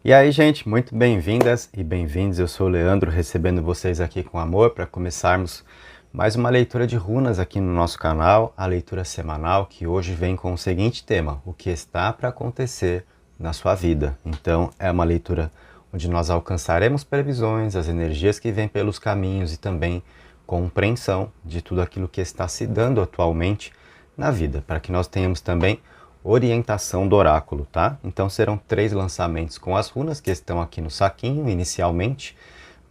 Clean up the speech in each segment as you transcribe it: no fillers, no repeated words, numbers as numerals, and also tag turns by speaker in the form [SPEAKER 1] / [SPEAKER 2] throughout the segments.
[SPEAKER 1] E aí, gente, muito bem-vindas e bem-vindos. Eu sou o Leandro, recebendo vocês aqui com amor para começarmos mais uma leitura de runas aqui no nosso canal, a leitura semanal, que hoje vem com o seguinte tema: o que está para acontecer na sua vida. Então, é uma leitura onde nós alcançaremos previsões, as energias que vêm pelos caminhos e também compreensão de tudo aquilo que está se dando atualmente na vida, para que nós tenhamos também orientação do oráculo, tá? Então serão 3 lançamentos com as runas que estão aqui no saquinho inicialmente.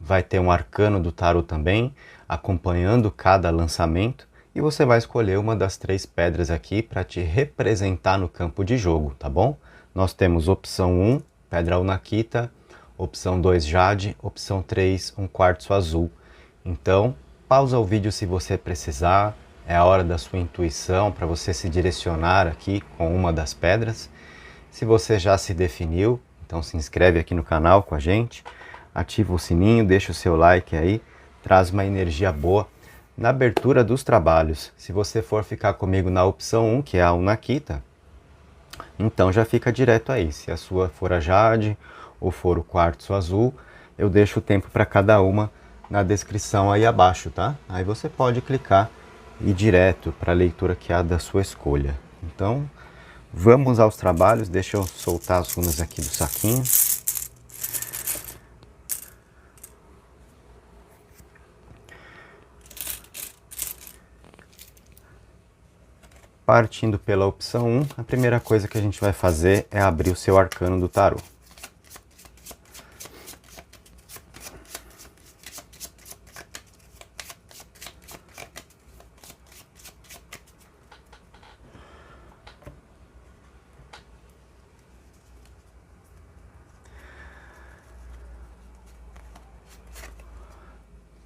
[SPEAKER 1] Vai ter um arcano do tarot também, acompanhando cada lançamento. E você vai escolher uma das 3 pedras aqui para te representar no campo de jogo, tá bom? Nós temos opção 1, pedra Unakita, opção 2, Jade, opção 3, um quartzo azul. Então, pausa o vídeo se você precisar. É a hora da sua intuição para você se direcionar aqui com uma das pedras. Se você já se definiu, então se inscreve aqui no canal com a gente, ativa o sininho, deixa o seu like aí, traz uma energia boa na abertura dos trabalhos. Se você for ficar comigo na opção 1, que é a Unakita, então já fica direto aí. Se a sua for a Jade ou for o quartzo azul, eu deixo o tempo para cada uma na descrição aí abaixo, tá? Aí você pode clicar e ir direto para a leitura que há da sua escolha. Então, vamos aos trabalhos. Deixa eu soltar as runas aqui do saquinho. Partindo pela opção 1, a primeira coisa que a gente vai fazer é abrir o seu arcano do tarô.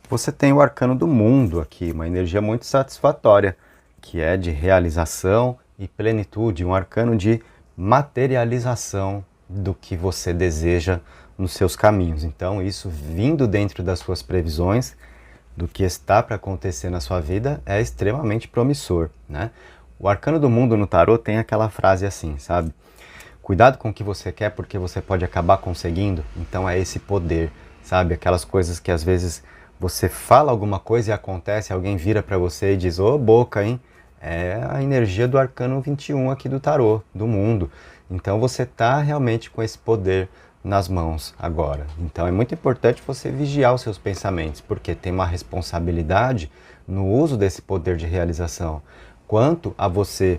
[SPEAKER 1] Você tem o arcano do mundo aqui, uma energia muito satisfatória, que é de realização e plenitude, um arcano de materialização do que você deseja nos seus caminhos. Então, isso vindo dentro das suas previsões, do que está para acontecer na sua vida, é extremamente promissor, né? O arcano do mundo no tarô tem aquela frase assim, sabe? Cuidado com o que você quer, porque você pode acabar conseguindo. Então é esse poder, sabe? Aquelas coisas que às vezes você fala alguma coisa e acontece, alguém vira para você e diz: ô boca, hein? É a energia do arcano 21 aqui do tarô, do mundo. Então você tá realmente com esse poder nas mãos agora. Então é muito importante você vigiar os seus pensamentos, porque tem uma responsabilidade no uso desse poder de realização. Quanto a você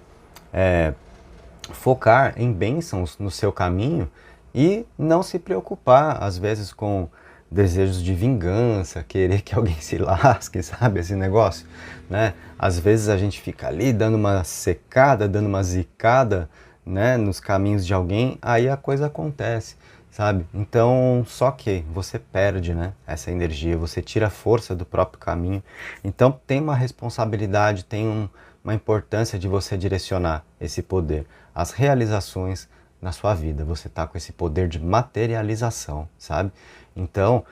[SPEAKER 1] focar em bênçãos no seu caminho e não se preocupar, às vezes, com desejos de vingança, querer que alguém se lasque, sabe, esse negócio, né? Às vezes a gente fica ali dando uma secada, dando uma zicada, né, nos caminhos de alguém, aí a coisa acontece, sabe? Então, só que você perde, né, essa energia, você tira a força do próprio caminho. Então, tem uma responsabilidade, tem uma importância de você direcionar esse poder, as realizações na sua vida. Você está com esse poder de materialização, sabe? Então,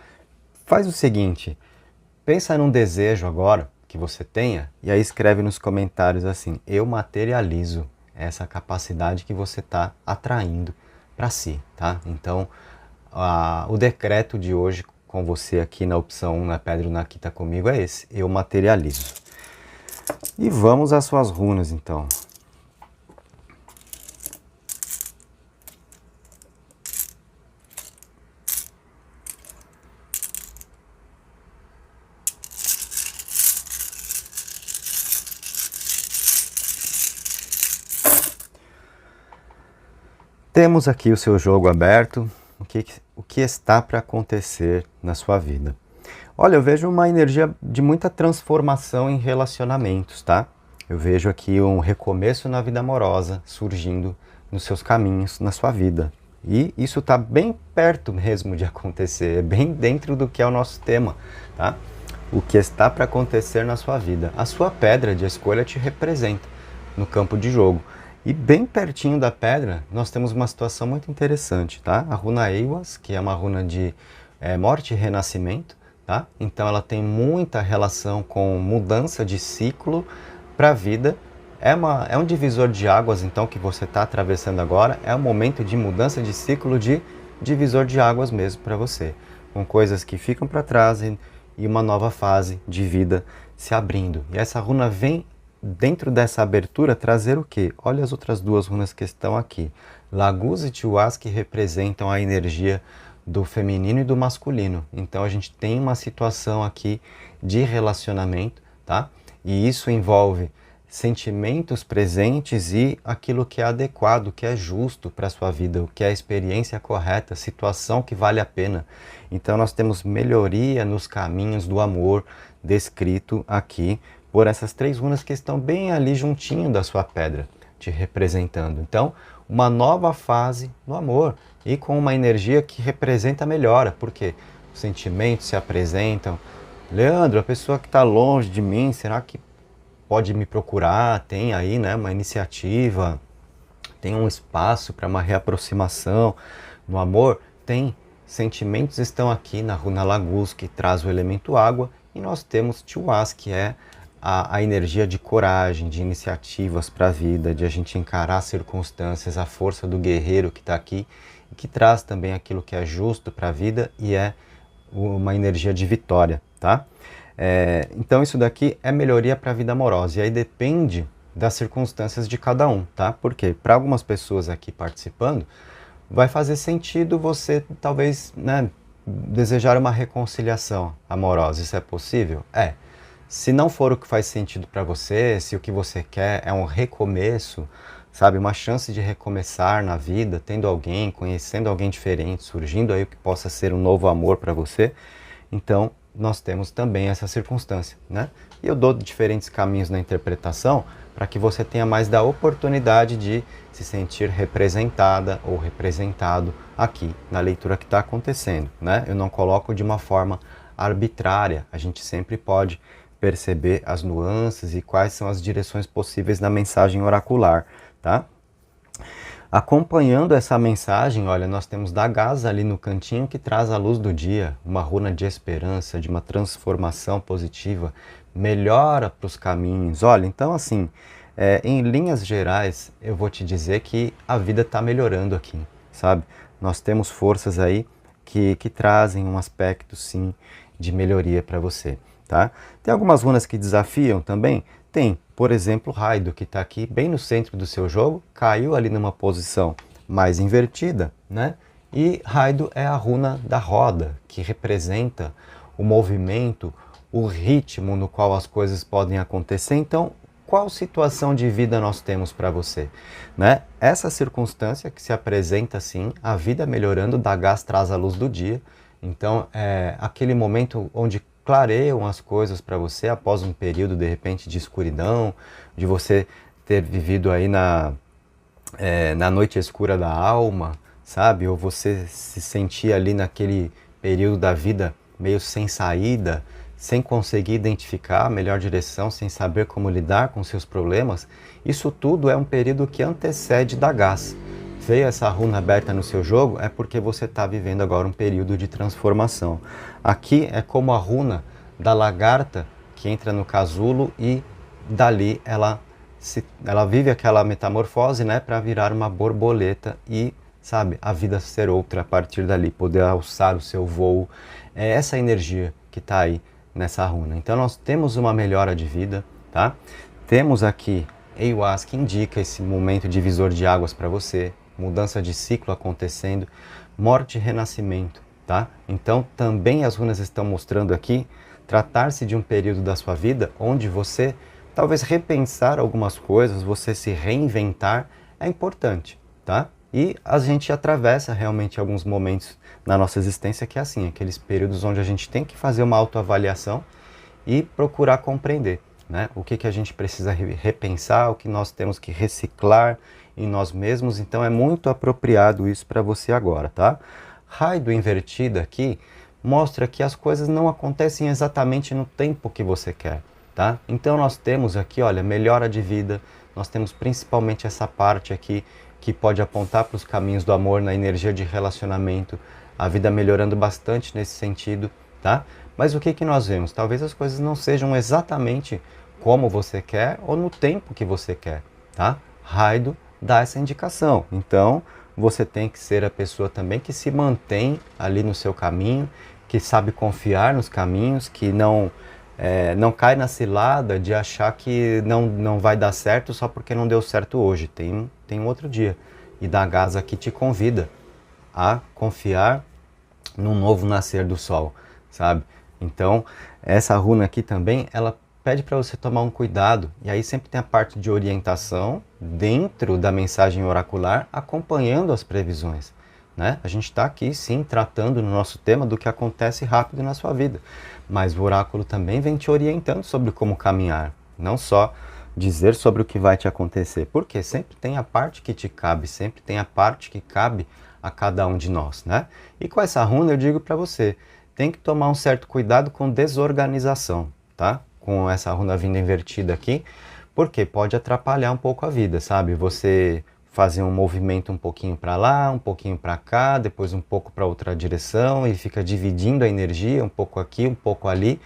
[SPEAKER 1] faz o seguinte, pensa num desejo agora que você tenha e aí escreve nos comentários assim: eu materializo essa capacidade que você está atraindo para si, tá? Então, o decreto de hoje com você aqui na opção 1, na Pedra Unakita comigo, é esse: eu materializo. E vamos às suas runas, então. Temos aqui o seu jogo aberto. O que está para acontecer na sua vida? Olha, eu vejo uma energia de muita transformação em relacionamentos, tá? Eu vejo aqui um recomeço na vida amorosa surgindo nos seus caminhos, na sua vida. E isso está bem perto mesmo de acontecer, é bem dentro do que é o nosso tema, tá? O que está para acontecer na sua vida. A sua pedra de escolha te representa no campo de jogo. E bem pertinho da pedra, nós temos uma situação muito interessante, tá? A runa Eiwas, que é uma runa de morte e renascimento, tá? Então ela tem muita relação com mudança de ciclo para a vida. É um divisor de águas, então, que você está atravessando agora. É um momento de mudança de ciclo de divisor de águas mesmo para você, com coisas que ficam para trás e uma nova fase de vida se abrindo. E essa runa vem dentro dessa abertura trazer o quê? Olha as outras duas runas que estão aqui. Laguz e Tiwaz, que representam a energia do feminino e do masculino. Então a gente tem uma situação aqui de relacionamento, tá? E isso envolve sentimentos presentes e aquilo que é adequado, que é justo para a sua vida, o que é a experiência correta, situação que vale a pena. Então nós temos melhoria nos caminhos do amor descrito aqui por essas três runas que estão bem ali juntinho da sua pedra, te representando. Então, uma nova fase no amor e com uma energia que representa a melhora, porque os sentimentos se apresentam. Leandro, a pessoa que está longe de mim, será que pode me procurar? Tem aí, né, uma iniciativa, tem um espaço para uma reaproximação no amor? Tem. Sentimentos estão aqui na runa Laguz, que traz o elemento água, e nós temos Tiwaz, que é a energia de coragem, de iniciativas para a vida, de a gente encarar circunstâncias, a força do guerreiro que está aqui, e que traz também aquilo que é justo para a vida e é uma energia de vitória, tá? Então isso daqui é melhoria para a vida amorosa, e aí depende das circunstâncias de cada um, tá? Porque para algumas pessoas aqui participando, vai fazer sentido você talvez, né, desejar uma reconciliação amorosa. Isso é possível? É. Se não for o que faz sentido para você, se o que você quer é um recomeço, sabe, uma chance de recomeçar na vida, tendo alguém, conhecendo alguém diferente, surgindo aí o que possa ser um novo amor para você, então nós temos também essa circunstância, né? E eu dou diferentes caminhos na interpretação para que você tenha mais da oportunidade de se sentir representada ou representado aqui na leitura que está acontecendo, né? Eu não coloco de uma forma arbitrária, a gente sempre pode perceber as nuances e quais são as direções possíveis na mensagem oracular, tá? Acompanhando essa mensagem, olha, nós temos Dagaz ali no cantinho que traz a luz do dia, uma runa de esperança, de uma transformação positiva, melhora para os caminhos. Olha, então assim, em linhas gerais, eu vou te dizer que a vida está melhorando aqui, sabe? Nós temos forças aí que trazem um aspecto, sim, de melhoria para você. Tá? Tem algumas runas que desafiam também? Tem, por exemplo, Raido, que está aqui bem no centro do seu jogo, caiu ali numa posição mais invertida, né? E Raido é a runa da roda, que representa o movimento, o ritmo no qual as coisas podem acontecer. Então, qual situação de vida nós temos para você, né? Essa circunstância que se apresenta assim, a vida melhorando, Dagaz traz a luz do dia. Então, é aquele momento onde clareiam as coisas para você após um período, de repente, de escuridão, de você ter vivido aí na noite escura da alma, sabe? Ou você se sentir ali naquele período da vida meio sem saída, sem conseguir identificar a melhor direção, sem saber como lidar com seus problemas. Isso tudo é um período que antecede Dagaz. Veio essa runa aberta no seu jogo, é porque você está vivendo agora um período de transformação. Aqui é como a runa da lagarta que entra no casulo e dali ela vive aquela metamorfose, né, para virar uma borboleta e, sabe, a vida ser outra a partir dali, poder alçar o seu voo. É essa energia que está aí nessa runa. Então nós temos uma melhora de vida, tá? Temos aqui Eiwaz, que indica esse momento divisor de águas para você, mudança de ciclo acontecendo, morte e renascimento, tá? Então também as runas estão mostrando aqui tratar-se de um período da sua vida onde você talvez repensar algumas coisas, você se reinventar é importante, tá? E a gente atravessa realmente alguns momentos na nossa existência que é assim, aqueles períodos onde a gente tem que fazer uma autoavaliação e procurar compreender, né? O que a gente precisa repensar, o que nós temos que reciclar em nós mesmos. Então é muito apropriado isso para você agora, tá? Raido invertida aqui mostra que as coisas não acontecem exatamente no tempo que você quer, tá? Então nós temos aqui, olha, melhora de vida, nós temos principalmente essa parte aqui que pode apontar para os caminhos do amor na energia de relacionamento, a vida melhorando bastante nesse sentido, tá? Mas o que nós vemos? Talvez as coisas não sejam exatamente como você quer ou no tempo que você quer, tá? Raido dá essa indicação. Então, você tem que ser a pessoa também que se mantém ali no seu caminho, que sabe confiar nos caminhos, que não cai na cilada de achar que não vai dar certo só porque não deu certo hoje. Tem um outro dia. E Dagaz aqui te convida a confiar num novo nascer do sol, sabe? Então, essa runa aqui também, ela pede para você tomar um cuidado, e aí sempre tem a parte de orientação dentro da mensagem oracular, acompanhando as previsões, né? A gente está aqui, sim, tratando no nosso tema do que acontece rápido na sua vida, mas o oráculo também vem te orientando sobre como caminhar, não só dizer sobre o que vai te acontecer, porque sempre tem a parte que te cabe, sempre tem a parte que cabe a cada um de nós, né? E com essa runa eu digo para você, tem que tomar um certo cuidado com desorganização, tá? Com essa runa vindo invertida aqui, porque pode atrapalhar um pouco a vida, sabe? Você fazer um movimento um pouquinho para lá, um pouquinho para cá, depois um pouco para outra direção e fica dividindo a energia, um pouco aqui, um pouco ali.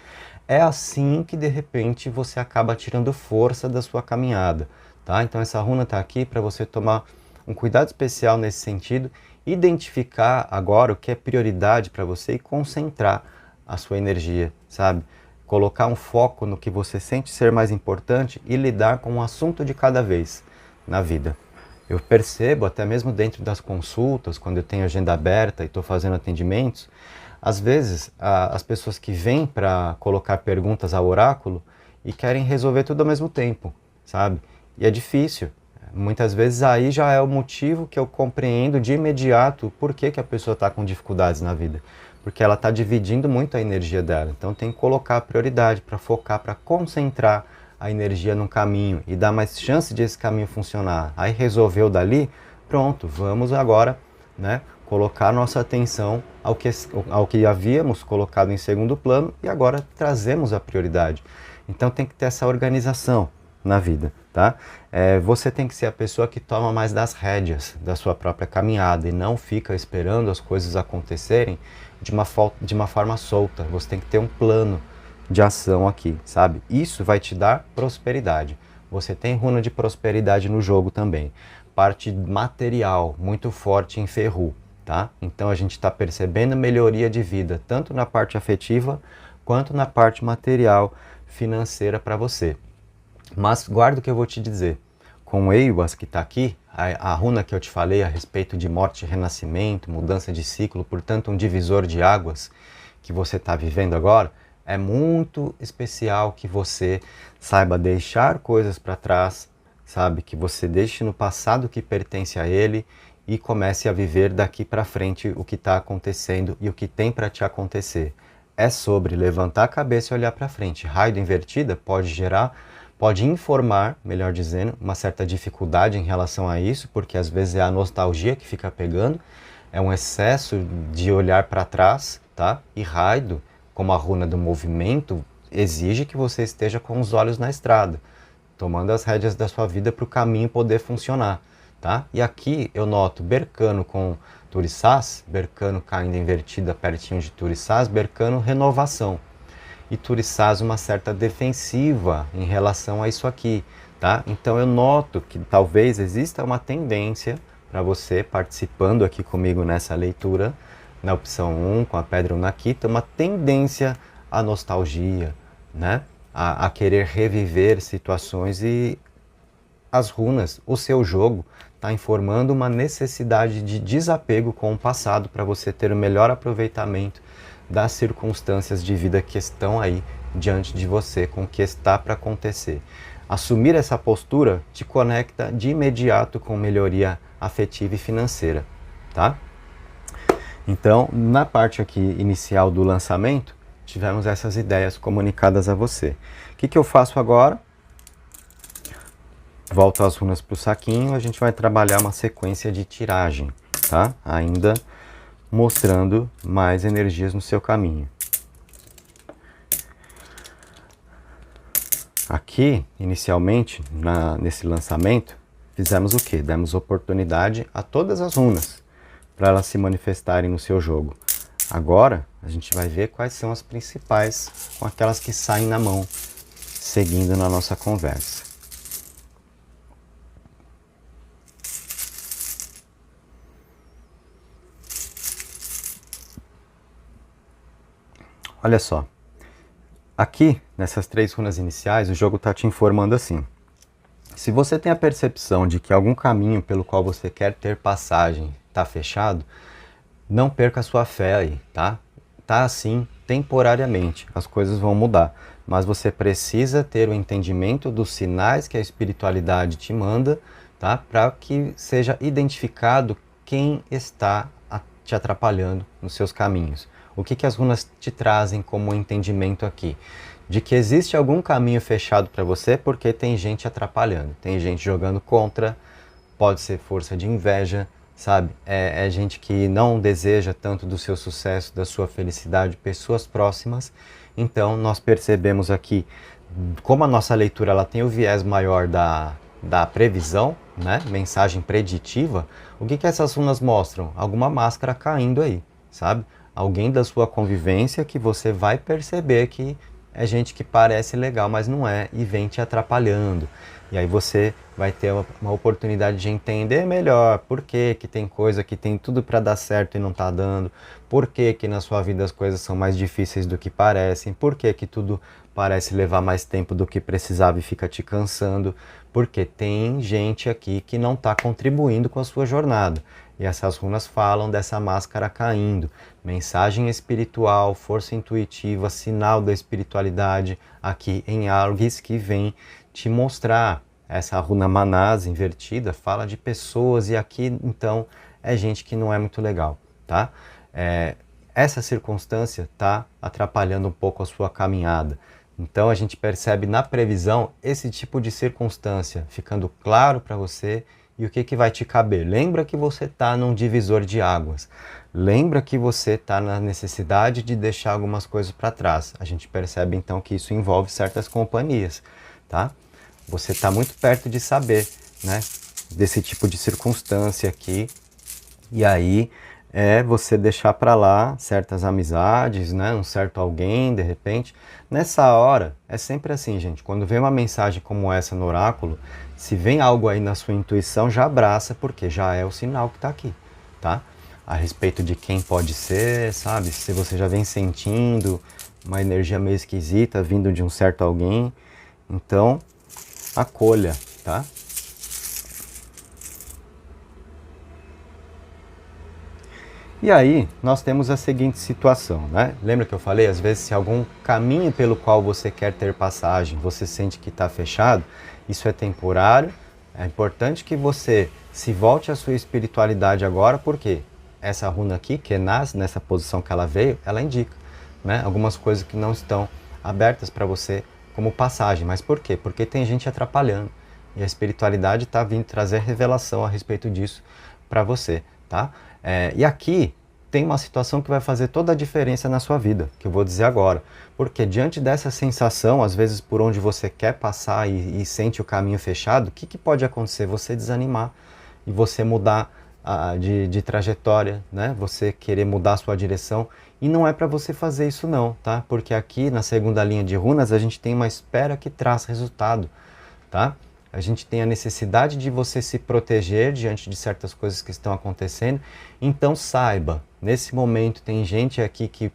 [SPEAKER 1] É assim que de repente você acaba tirando força da sua caminhada, tá? Então essa runa está aqui para você tomar um cuidado especial nesse sentido, identificar agora o que é prioridade para você e concentrar a sua energia, sabe? Colocar um foco no que você sente ser mais importante e lidar com um assunto de cada vez na vida. Eu percebo, até mesmo dentro das consultas, quando eu tenho agenda aberta e estou fazendo atendimentos, às vezes as pessoas que vêm para colocar perguntas ao oráculo e querem resolver tudo ao mesmo tempo, sabe? E é difícil. Muitas vezes aí já é o motivo que eu compreendo de imediato por que a pessoa está com dificuldades na vida. Porque ela está dividindo muito a energia dela. Então tem que colocar a prioridade para focar, para concentrar a energia num caminho e dar mais chance de esse caminho funcionar. Aí resolveu dali, pronto, vamos agora, né, colocar nossa atenção ao que havíamos colocado em segundo plano e agora trazemos a prioridade. Então tem que ter essa organização na vida, tá? Você tem que ser a pessoa que toma mais das rédeas da sua própria caminhada e não fica esperando as coisas acontecerem de uma forma solta. Você tem que ter um plano de ação aqui, sabe? Isso vai te dar prosperidade. Você tem runa de prosperidade no jogo também. Parte material muito forte em Ferru, tá? Então a gente está percebendo melhoria de vida, tanto na parte afetiva quanto na parte material, financeira para você. Mas guarda o que eu vou te dizer. Com o Eiwas que está aqui, a runa que eu te falei a respeito de morte e renascimento, mudança de ciclo, portanto um divisor de águas que você está vivendo agora, é muito especial que você saiba deixar coisas para trás, sabe? Que você deixe no passado o que pertence a ele e comece a viver daqui para frente o que está acontecendo e o que tem para te acontecer. É sobre levantar a cabeça e olhar para frente. Raio invertida pode informar, melhor dizendo, uma certa dificuldade em relação a isso, porque às vezes é a nostalgia que fica pegando, é um excesso de olhar para trás, tá? E Raido, como a runa do movimento, exige que você esteja com os olhos na estrada, tomando as rédeas da sua vida para o caminho poder funcionar, tá? E aqui eu noto Bercano com Turiçás, Bercano caindo invertida pertinho de Turiçás, Bercano renovação. E Turiçás uma certa defensiva em relação a isso aqui, tá? Então eu noto que talvez exista uma tendência para você participando aqui comigo nessa leitura, na opção 1, com a Pedra Nakita, uma tendência à nostalgia, né? A querer reviver situações e as runas, o seu jogo, está informando uma necessidade de desapego com o passado para você ter o melhor aproveitamento das circunstâncias de vida que estão aí diante de você, com o que está para acontecer. Assumir essa postura te conecta de imediato com melhoria afetiva e financeira, tá? Então, na parte aqui inicial do lançamento, tivemos essas ideias comunicadas a você. O que eu faço agora? Volto as runas para o saquinho, a gente vai trabalhar uma sequência de tiragem, tá? Ainda mostrando mais energias no seu caminho. Aqui, inicialmente, nesse lançamento, fizemos o quê? Demos oportunidade a todas as runas para elas se manifestarem no seu jogo. Agora, a gente vai ver quais são as principais, com aquelas que saem na mão, seguindo na nossa conversa. Olha só, aqui nessas 3 runas iniciais o jogo está te informando assim. Se você tem a percepção de que algum caminho pelo qual você quer ter passagem está fechado, não perca a sua fé aí, tá? Tá assim temporariamente, as coisas vão mudar, mas você precisa ter o entendimento dos sinais que a espiritualidade te manda, tá? Para que seja identificado quem está te atrapalhando nos seus caminhos. O que as runas te trazem como entendimento aqui? De que existe algum caminho fechado para você porque tem gente atrapalhando, tem gente jogando contra, pode ser força de inveja, sabe? É gente que não deseja tanto do seu sucesso, da sua felicidade, pessoas próximas. Então nós percebemos aqui, como a nossa leitura ela tem o viés maior da previsão, né? Mensagem preditiva, o que essas runas mostram? Alguma máscara caindo aí, sabe? Alguém da sua convivência que você vai perceber que é gente que parece legal, mas não é, e vem te atrapalhando. E aí você vai ter uma oportunidade de entender melhor por que tem coisa que tem tudo para dar certo e não está dando, por que na sua vida as coisas são mais difíceis do que parecem, por que tudo parece levar mais tempo do que precisava e fica te cansando, porque tem gente aqui que não está contribuindo com a sua jornada. E essas runas falam dessa máscara caindo. Mensagem espiritual, força intuitiva, sinal da espiritualidade aqui em Algis que vem te mostrar. Essa runa Manás invertida fala de pessoas e aqui então é gente que não é muito legal, tá? Essa circunstância está atrapalhando um pouco a sua caminhada. Então a gente percebe na previsão esse tipo de circunstância ficando claro para você. E o que vai te caber? Lembra que você está num divisor de águas. Lembra que você está na necessidade de deixar algumas coisas para trás. A gente percebe então que isso envolve certas companhias, tá? Você está muito perto de saber, né, desse tipo de circunstância aqui. E aí você deixar para lá certas amizades, né, um certo alguém, de repente. Nessa hora, é sempre assim, gente. Quando vem uma mensagem como essa no oráculo, se vem algo aí na sua intuição, já abraça, porque já é o sinal que está aqui, tá? A respeito de quem pode ser, sabe? Se você já vem sentindo uma energia meio esquisita vindo de um certo alguém, então acolha, tá? E aí, nós temos a seguinte situação, né? Lembra que eu falei, às vezes, se algum caminho pelo qual você quer ter passagem, você sente que está fechado, isso é temporário. É importante que você se volte à sua espiritualidade agora, porque essa runa aqui, Kenaz, nessa posição que ela veio, ela indica, né, algumas coisas que não estão abertas para você como passagem. Mas por quê? Porque tem gente atrapalhando. E a espiritualidade está vindo trazer revelação a respeito disso para você, tá? E aqui tem uma situação que vai fazer toda a diferença na sua vida, que eu vou dizer agora. Porque diante dessa sensação, às vezes por onde você quer passar e sente o caminho fechado, o que pode acontecer? Você desanimar e você mudar de trajetória, né? Você querer mudar a sua direção. E não é para você fazer isso não, tá? Porque aqui na segunda linha de runas a gente tem uma espera que traz resultado, tá? A gente tem a necessidade de você se proteger diante de certas coisas que estão acontecendo. Então saiba, nesse momento tem gente aqui que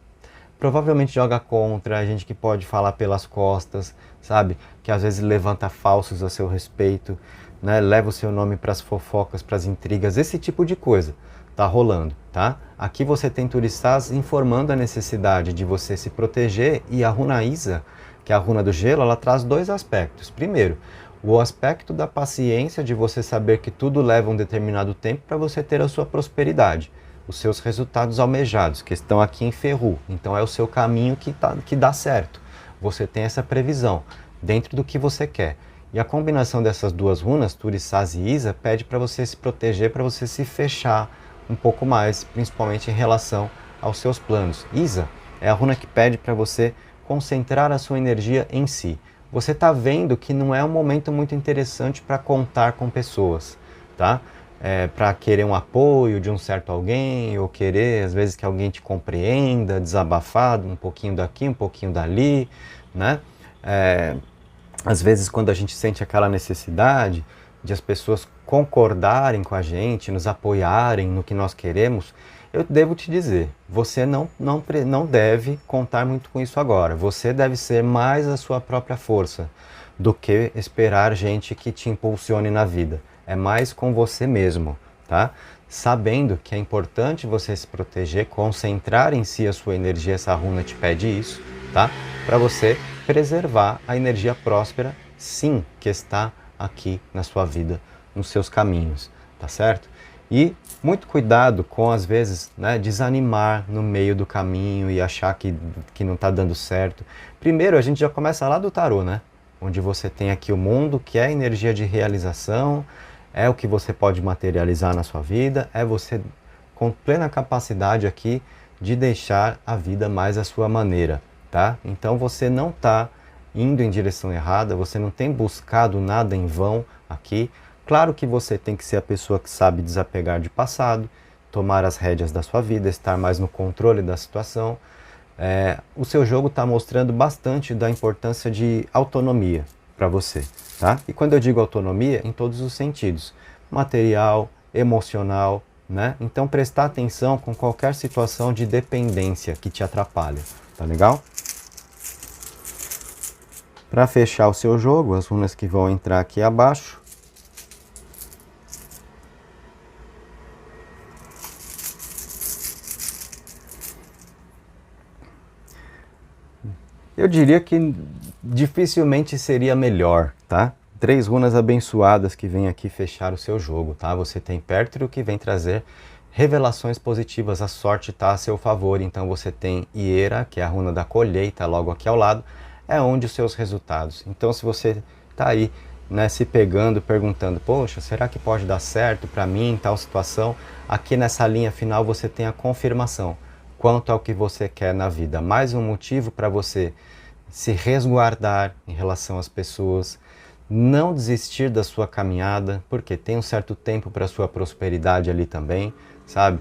[SPEAKER 1] provavelmente joga contra, gente que pode falar pelas costas, sabe? Que às vezes levanta falsos a seu respeito, né? Leva o seu nome para as fofocas, para as intrigas, esse tipo de coisa tá rolando, tá? Aqui você tem turistas informando a necessidade de você se proteger, e a runa Isa, que é a runa do gelo, ela traz 2 aspectos. Primeiro, o aspecto da paciência, de você saber que tudo leva um determinado tempo para você ter a sua prosperidade, os seus resultados almejados, que estão aqui em Ferru. Então é o seu caminho que dá certo. Você tem essa previsão dentro do que você quer. E a combinação dessas 2 runas, Turissaz e Isa, pede para você se proteger, para você se fechar um pouco mais, principalmente em relação aos seus planos. Isa é a runa que pede para você concentrar a sua energia em si. Você está vendo que não é um momento muito interessante para contar com pessoas, tá? Para querer um apoio de um certo alguém, ou querer, às vezes, que alguém te compreenda, desabafado, um pouquinho daqui, um pouquinho dali, né? Às vezes, quando a gente sente aquela necessidade de as pessoas concordarem com a gente, nos apoiarem no que nós queremos, eu devo te dizer, você não deve contar muito com isso agora. Você deve ser mais a sua própria força do que esperar gente que te impulsione na vida. É mais com você mesmo, tá? Sabendo que é importante você se proteger, concentrar em si a sua energia, essa runa te pede isso, tá? Para você preservar a energia próspera, sim, que está aqui na sua vida, nos seus caminhos, tá certo? E muito cuidado com, às vezes, né, desanimar no meio do caminho e achar que não está dando certo. Primeiro, a gente já começa lá do tarô, né? Onde você tem aqui o mundo, que é a energia de realização, é o que você pode materializar na sua vida, é você com plena capacidade aqui de deixar a vida mais à sua maneira, tá? Então você não está indo em direção errada, você não tem buscado nada em vão aqui. Claro que você tem que ser a pessoa que sabe desapegar de passado, tomar as rédeas da sua vida, estar mais no controle da situação. O seu jogo está mostrando bastante da importância de autonomia para você, tá? E quando eu digo autonomia, em todos os sentidos, material, emocional, né? Então prestar atenção com qualquer situação de dependência que te atrapalha, tá legal? Para fechar o seu jogo, as runas que vão entrar aqui abaixo. Eu diria que dificilmente seria melhor, tá? 3 runas abençoadas que vêm aqui fechar o seu jogo, tá? Você tem Pértero que vem trazer revelações positivas, a sorte está a seu favor. Então você tem Hiera, que é a runa da colheita, logo aqui ao lado, é onde os seus resultados. Então se você está aí, né, se pegando, perguntando, poxa, será que pode dar certo para mim em tal situação? Aqui nessa linha final você tem a confirmação quanto ao que você quer na vida. Mais um motivo para você se resguardar em relação às pessoas, não desistir da sua caminhada, porque tem um certo tempo para a sua prosperidade ali também, sabe?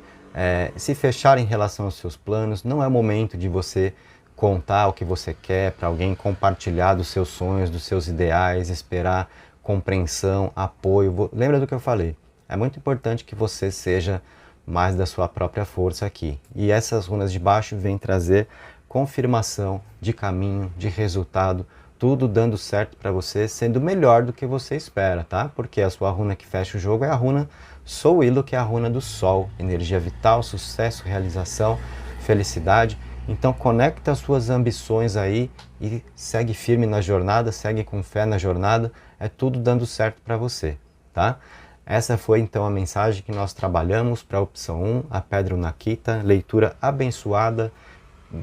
[SPEAKER 1] Se fechar em relação aos seus planos, não é o momento de você contar o que você quer para alguém, compartilhar dos seus sonhos, dos seus ideais, esperar compreensão, apoio. Lembra do que eu falei? É muito importante que você seja mais da sua própria força aqui. E essas runas de baixo vêm trazer confirmação de caminho, de resultado, tudo dando certo para você, sendo melhor do que você espera, tá? Porque a sua runa que fecha o jogo é a runa Souilo, que é a runa do Sol, energia vital, sucesso, realização, felicidade. Então conecta as suas ambições aí e segue firme na jornada, segue com fé na jornada, é tudo dando certo para você, tá? Essa foi então a mensagem que nós trabalhamos para a opção 1, a Pedra Nakita, leitura abençoada,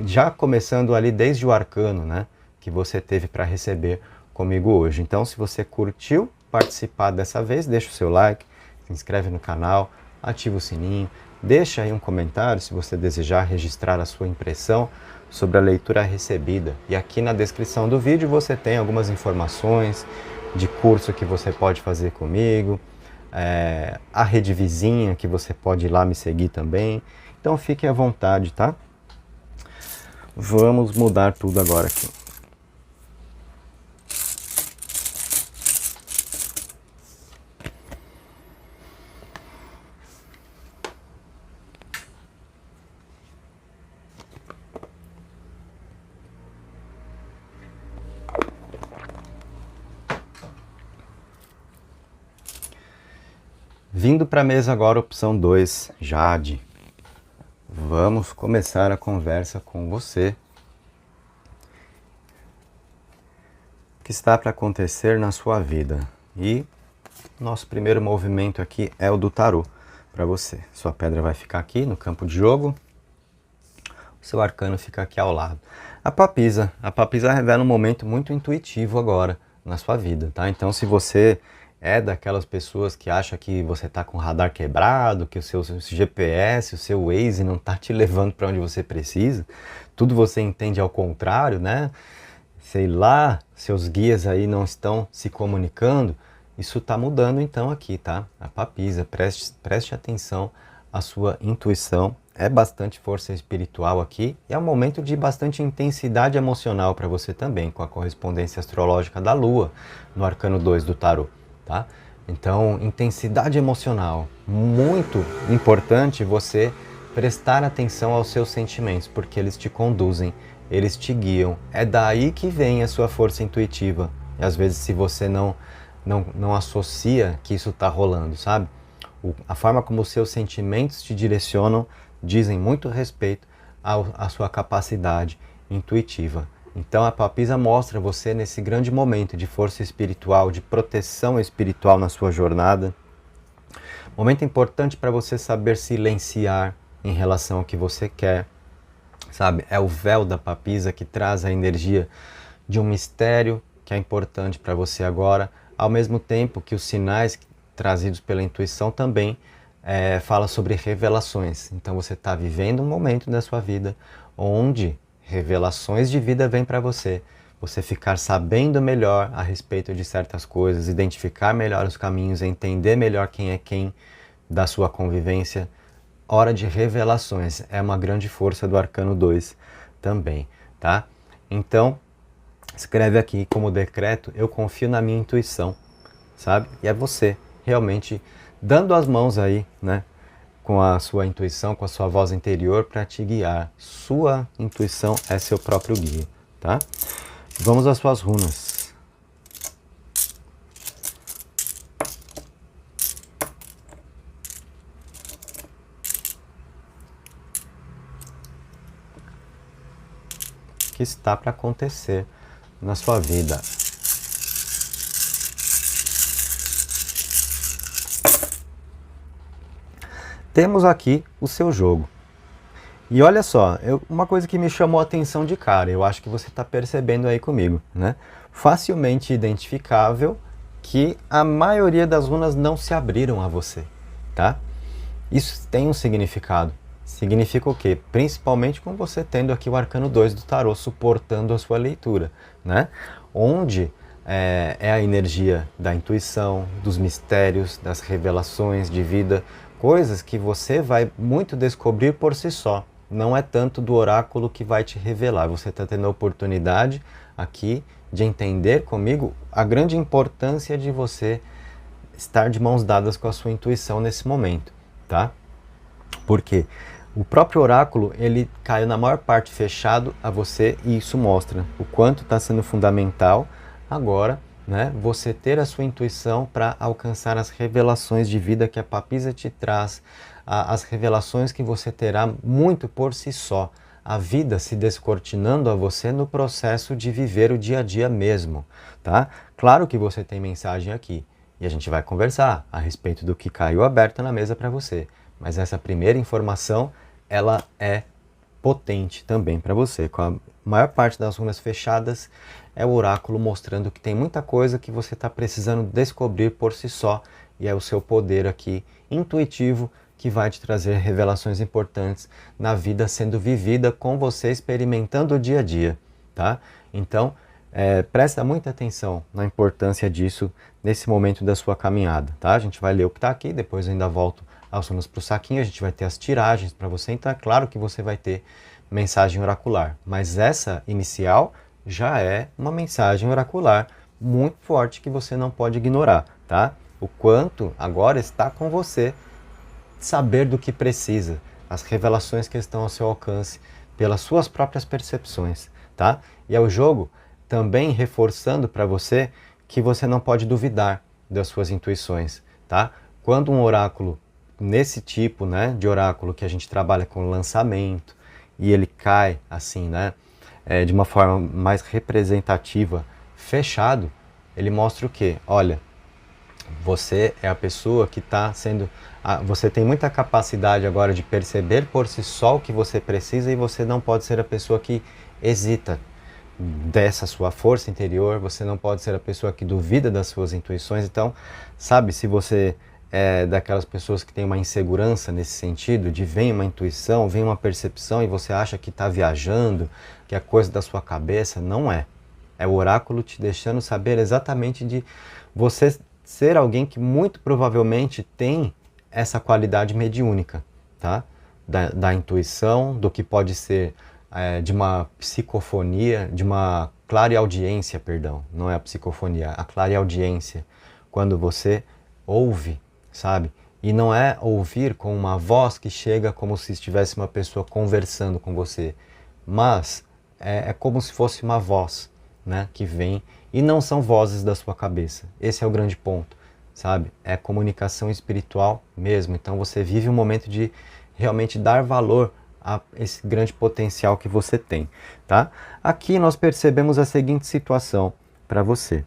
[SPEAKER 1] já começando ali desde o arcano, né, que você teve para receber comigo hoje. Então se você curtiu participar dessa vez, deixa o seu like, se inscreve no canal, ativa o sininho, deixa aí um comentário se você desejar registrar a sua impressão sobre a leitura recebida. E aqui na descrição do vídeo você tem algumas informações de curso que você pode fazer comigo, a rede vizinha que você pode ir lá me seguir também. Então fique à vontade, tá? Vamos mudar tudo agora aqui. Vindo para a mesa agora, opção 2, Jade. Vamos começar a conversa com você. O que está para acontecer na sua vida? E nosso primeiro movimento aqui é o do tarô para você. Sua pedra vai ficar aqui no campo de jogo. O seu arcano fica aqui ao lado. A papisa revela um momento muito intuitivo agora na sua vida, tá? Então se você é daquelas pessoas que acha que você está com o radar quebrado, que o seu GPS, o seu Waze não está te levando para onde você precisa, tudo você entende ao contrário, né? Sei lá, seus guias aí não estão se comunicando, isso está mudando então aqui, tá? A papisa, preste atenção à sua intuição, é bastante força espiritual aqui e é um momento de bastante intensidade emocional para você também, com a correspondência astrológica da Lua no arcano 2 do tarô. Tá? Então, intensidade emocional, muito importante você prestar atenção aos seus sentimentos, porque eles te conduzem, eles te guiam. É daí que vem a sua força intuitiva. E às vezes, se você não associa que isso está rolando, sabe? A forma como os seus sentimentos te direcionam dizem muito respeito à sua capacidade intuitiva. Então a papisa mostra você nesse grande momento de força espiritual, de proteção espiritual na sua jornada. Momento importante para você saber silenciar em relação ao que você quer, sabe? É o véu da papisa que traz a energia de um mistério que é importante para você agora, ao mesmo tempo que os sinais trazidos pela intuição também fala sobre revelações. Então você está vivendo um momento da sua vida onde revelações de vida vêm para você. Você ficar sabendo melhor a respeito de certas coisas, identificar melhor os caminhos, entender melhor quem é quem da sua convivência. Hora de revelações. É uma grande força do Arcano 2 também, tá? Então, escreve aqui como decreto: eu confio na minha intuição, sabe? E é você realmente dando as mãos aí, né? Com a sua intuição, com a sua voz interior para te guiar. Sua intuição é seu próprio guia, tá? Vamos às suas runas. O que está para acontecer na sua vida? Temos aqui o seu jogo. E olha só, uma coisa que me chamou a atenção de cara, eu acho que você está percebendo aí comigo, né? Facilmente identificável que a maioria das runas não se abriram a você, tá? Isso tem um significado. Significa o quê? Principalmente com você tendo aqui o Arcano 2 do Tarô suportando a sua leitura, né? Onde é a energia da intuição, dos mistérios, das revelações de vida, coisas que você vai muito descobrir por si só. Não é tanto do oráculo que vai te revelar. Você está tendo a oportunidade aqui de entender comigo a grande importância de você estar de mãos dadas com a sua intuição nesse momento, tá? Porque o próprio oráculo, ele caiu na maior parte fechado a você, e isso mostra o quanto está sendo fundamental agora, né, você ter a sua intuição para alcançar as revelações de vida que a papisa te traz, as revelações que você terá muito por si só, a vida se descortinando a você no processo de viver o dia a dia mesmo, tá? Claro que você tem mensagem aqui, e a gente vai conversar a respeito do que caiu aberto na mesa para você, mas essa primeira informação, ela é potente também para você. Com a maior parte das runas fechadas, é o oráculo mostrando que tem muita coisa que você está precisando descobrir por si só, e é o seu poder aqui intuitivo que vai te trazer revelações importantes na vida sendo vivida com você, experimentando o dia a dia, tá? Então, presta muita atenção na importância disso nesse momento da sua caminhada, tá? A gente vai ler o que está aqui, depois eu ainda volto aos runas para o saquinho, a gente vai ter as tiragens para você, então é claro que você vai ter mensagem oracular, mas essa inicial já é uma mensagem oracular muito forte que você não pode ignorar, tá? O quanto agora está com você saber do que precisa, as revelações que estão ao seu alcance pelas suas próprias percepções, tá? E é o jogo também reforçando para você que você não pode duvidar das suas intuições, tá? Quando um oráculo nesse tipo, né, de oráculo que a gente trabalha com lançamento e ele cai assim, né, de uma forma mais representativa, fechado, ele mostra o quê? Olha, você é a pessoa que está sendo... você tem muita capacidade agora de perceber por si só o que você precisa, e você não pode ser a pessoa que hesita dessa sua força interior, você não pode ser a pessoa que duvida das suas intuições. Então, sabe, se você é daquelas pessoas que tem uma insegurança nesse sentido, de vem uma intuição, vem uma percepção e você acha que está viajando, que é coisa da sua cabeça, não é. É o oráculo te deixando saber exatamente de você ser alguém que muito provavelmente tem essa qualidade mediúnica, tá? Da intuição, do que pode ser de uma psicofonia, de uma clareaudiência, perdão, não é a psicofonia, a clareaudiência, quando você ouve, sabe? E não é ouvir com uma voz que chega como se estivesse uma pessoa conversando com você, mas é como se fosse uma voz, né, que vem, e não são vozes da sua cabeça. Esse é o grande ponto, sabe? É comunicação espiritual mesmo. Então você vive um momento de realmente dar valor a esse grande potencial que você tem, tá? Aqui nós percebemos a seguinte situação para você.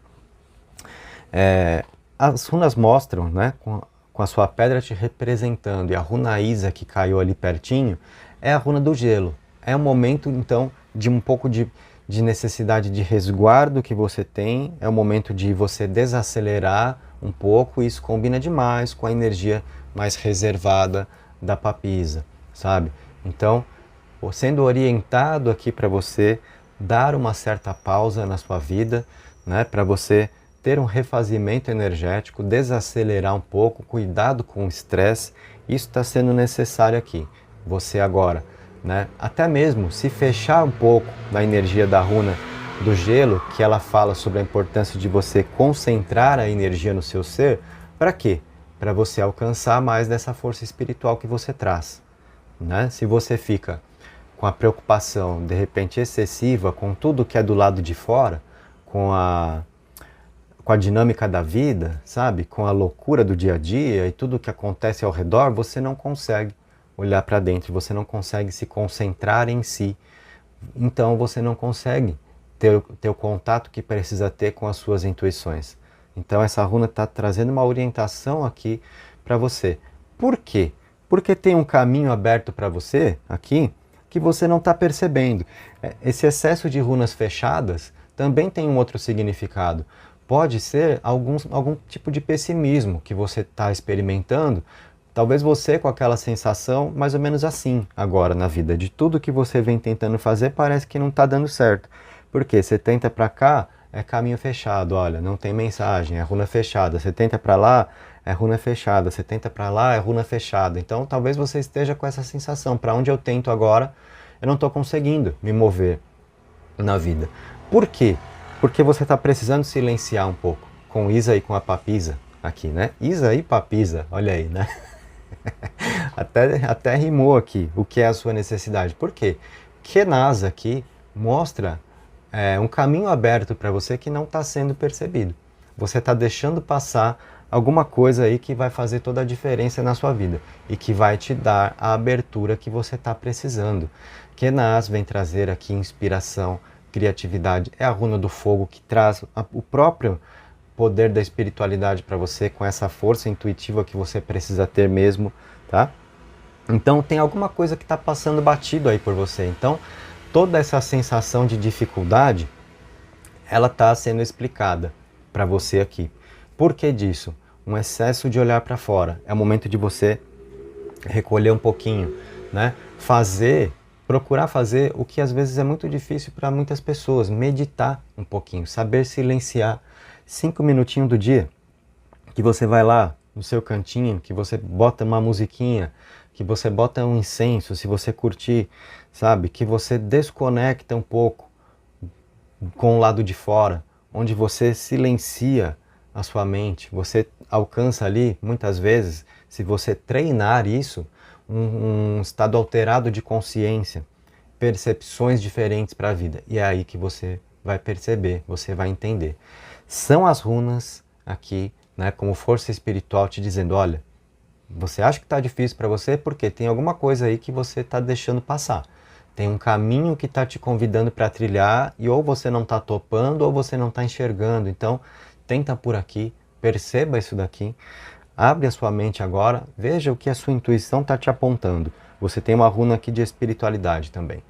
[SPEAKER 1] As runas mostram, né, com a sua pedra te representando, e a runa Isa que caiu ali pertinho, é a runa do gelo. É um momento, então, de um pouco de necessidade de resguardo que você tem, é o momento de você desacelerar um pouco, e isso combina demais com a energia mais reservada da papisa, sabe? Então, sendo orientado aqui para você dar uma certa pausa na sua vida, né, para você ter um refazimento energético, desacelerar um pouco, cuidado com o estresse, isso está sendo necessário aqui. Você agora, né, até mesmo se fechar um pouco da energia da runa do gelo, que ela fala sobre a importância de você concentrar a energia no seu ser, para quê? Para você alcançar mais dessa força espiritual que você traz, né? Se você fica com a preocupação, de repente, excessiva com tudo que é do lado de fora, com a dinâmica da vida, sabe? Com a loucura do dia a dia e tudo que acontece ao redor, você não consegue olhar para dentro, você não consegue se concentrar em si. Então você não consegue ter o contato que precisa ter com as suas intuições. Então essa runa está trazendo uma orientação aqui para você. Por quê? Porque tem um caminho aberto para você aqui que você não está percebendo. Esse excesso de runas fechadas também tem um outro significado. Pode ser algum tipo de pessimismo que você está experimentando. Talvez você com aquela sensação mais ou menos assim agora na vida. De tudo que você vem tentando fazer parece que não está dando certo. Porque você tenta para cá, é caminho fechado, olha, não tem mensagem, é runa fechada. Você tenta para lá, é runa fechada. Você tenta para lá, é runa fechada. Então talvez você esteja com essa sensação. Para onde eu tento agora, eu não estou conseguindo me mover na vida. Por quê? Porque você está precisando silenciar um pouco com Isa e com a papisa aqui, né? Isa e papisa, olha aí, né? até rimou aqui o que é a sua necessidade. Por quê? Kenaz aqui mostra um caminho aberto para você que não está sendo percebido. Você está deixando passar alguma coisa aí que vai fazer toda a diferença na sua vida e que vai te dar a abertura que você está precisando. Kenaz vem trazer aqui inspiração, criatividade, é a runa do fogo que traz o próprio poder da espiritualidade para você, com essa força intuitiva que você precisa ter mesmo, tá? Então tem alguma coisa que está passando batido aí por você. Então toda essa sensação de dificuldade, ela está sendo explicada para você aqui. Por que disso? Um excesso de olhar para fora. É o momento de você recolher um pouquinho, né? Procurar fazer o que às vezes é muito difícil para muitas pessoas, meditar um pouquinho, saber silenciar 5 minutinhos do dia, que você vai lá no seu cantinho, que você bota uma musiquinha, que você bota um incenso, se você curtir, sabe? Que você desconecta um pouco com o lado de fora, onde você silencia a sua mente, você alcança ali, muitas vezes, se você treinar isso, um estado alterado de consciência, percepções diferentes para a vida. E é aí que você vai perceber, você vai entender. São as runas aqui, né, como força espiritual te dizendo, olha, você acha que está difícil para você porque tem alguma coisa aí que você está deixando passar. Tem um caminho que está te convidando para trilhar e ou você não está topando ou você não está enxergando. Então, tenta por aqui, perceba isso daqui. Abre a sua mente agora, veja o que a sua intuição está te apontando. Você tem uma runa aqui de espiritualidade também,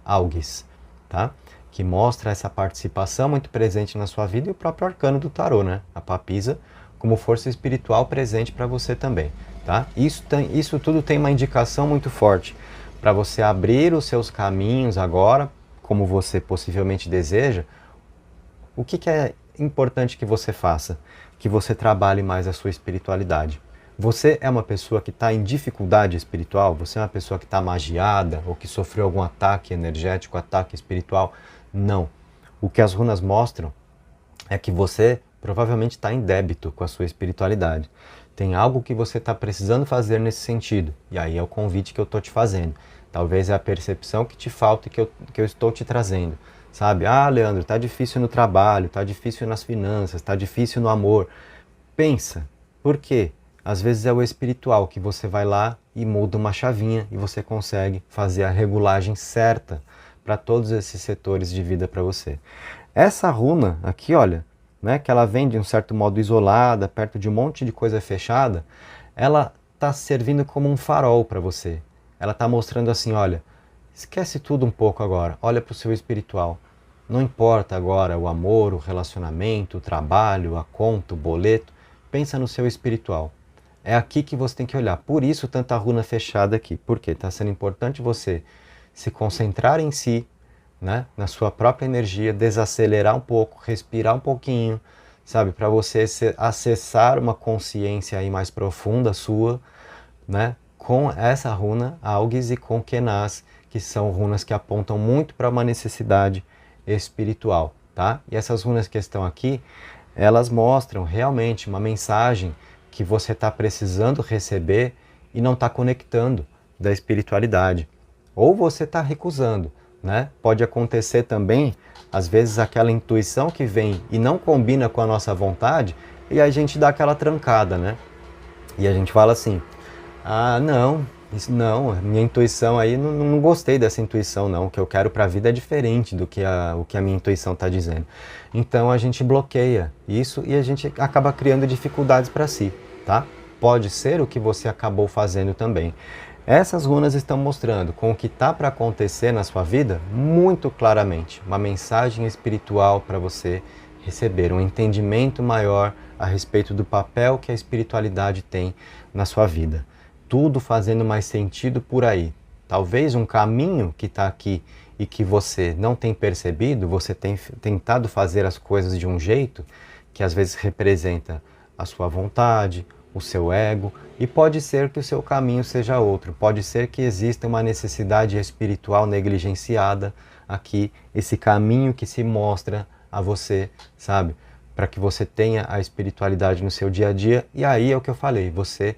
[SPEAKER 1] Algis, tá? Que mostra essa participação muito presente na sua vida e o próprio arcano do tarô, né? A papisa, como força espiritual presente para você também, tá? Isso tudo tem uma indicação muito forte para você abrir os seus caminhos agora, como você possivelmente deseja. O que é importante que você faça? Que você trabalhe mais a sua espiritualidade. Você é uma pessoa que está em dificuldade espiritual? Você é uma pessoa que está magiada ou que sofreu algum ataque energético, ataque espiritual? Não. O que as runas mostram é que você provavelmente está em débito com a sua espiritualidade. Tem algo que você está precisando fazer nesse sentido. E aí é o convite que eu estou te fazendo. Talvez é a percepção que te falta e que eu estou te trazendo. Sabe? Ah, Leandro, tá difícil no trabalho, tá difícil nas finanças, tá difícil no amor. Pensa, por quê? Às vezes é o espiritual que você vai lá e muda uma chavinha e você consegue fazer a regulagem certa para todos esses setores de vida para você. Essa runa aqui, olha, né, que ela vem de um certo modo isolada, perto de um monte de coisa fechada, ela está servindo como um farol para você. Ela está mostrando assim, olha, esquece tudo um pouco agora, olha para o seu espiritual. Não importa agora o amor, o relacionamento, o trabalho, a conta, o boleto, pensa no seu espiritual. É aqui que você tem que olhar. Por isso tanta runa fechada aqui. Porque está sendo importante você se concentrar em si, né? Na sua própria energia, desacelerar um pouco, respirar um pouquinho, sabe? Para você acessar uma consciência aí mais profunda sua, né? Com essa runa Algis e com Kenaz, que são runas que apontam muito para uma necessidade espiritual, tá? E essas runas que estão aqui, elas mostram realmente uma mensagem que você está precisando receber e não está conectando da espiritualidade. Ou você está recusando, né? Pode acontecer também, às vezes, aquela intuição que vem e não combina com a nossa vontade e a gente dá aquela trancada, né? E a gente fala assim, ah, não, isso não, minha intuição aí, não gostei dessa intuição não, o que eu quero para a vida é diferente do que o que a minha intuição está dizendo. Então a gente bloqueia isso e a gente acaba criando dificuldades para si, tá? Pode ser o que você acabou fazendo também. Essas runas estão mostrando com o que está para acontecer na sua vida muito claramente, uma mensagem espiritual para você receber, um entendimento maior a respeito do papel que a espiritualidade tem na sua vida. Tudo fazendo mais sentido por aí. Talvez um caminho que está aqui e que você não tem percebido, você tem tentado fazer as coisas de um jeito que às vezes representa a sua vontade, o seu ego, e pode ser que o seu caminho seja outro. Pode ser que exista uma necessidade espiritual negligenciada aqui, esse caminho que se mostra a você, sabe? Para que você tenha a espiritualidade no seu dia a dia. E aí é o que eu falei, você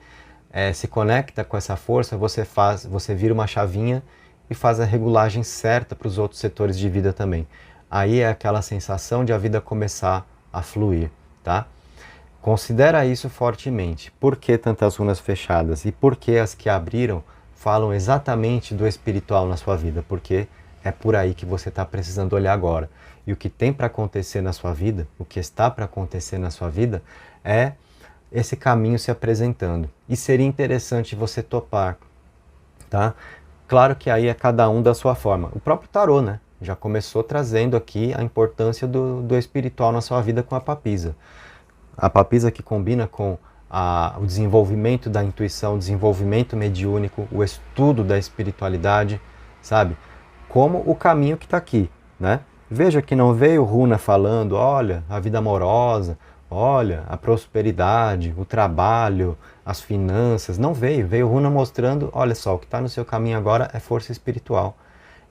[SPEAKER 1] se conecta com essa força, você vira uma chavinha e faz a regulagem certa para os outros setores de vida também. Aí é aquela sensação de a vida começar a fluir, tá? Considera isso fortemente. Por que tantas runas fechadas? E por que as que abriram falam exatamente do espiritual na sua vida? Porque é por aí que você está precisando olhar agora. E o que tem para acontecer na sua vida, o que está para acontecer na sua vida, é esse caminho se apresentando. E seria interessante você topar, tá? Claro que aí é cada um da sua forma. O próprio tarô, né? Já começou trazendo aqui a importância do espiritual na sua vida com a papisa. A papisa que combina com o desenvolvimento da intuição, o desenvolvimento mediúnico, o estudo da espiritualidade, sabe? Como o caminho que está aqui, né? Veja que não veio runa falando, olha, a vida amorosa, olha, a prosperidade, o trabalho, as finanças. Não veio. Veio runa mostrando, olha só, o que está no seu caminho agora é força espiritual.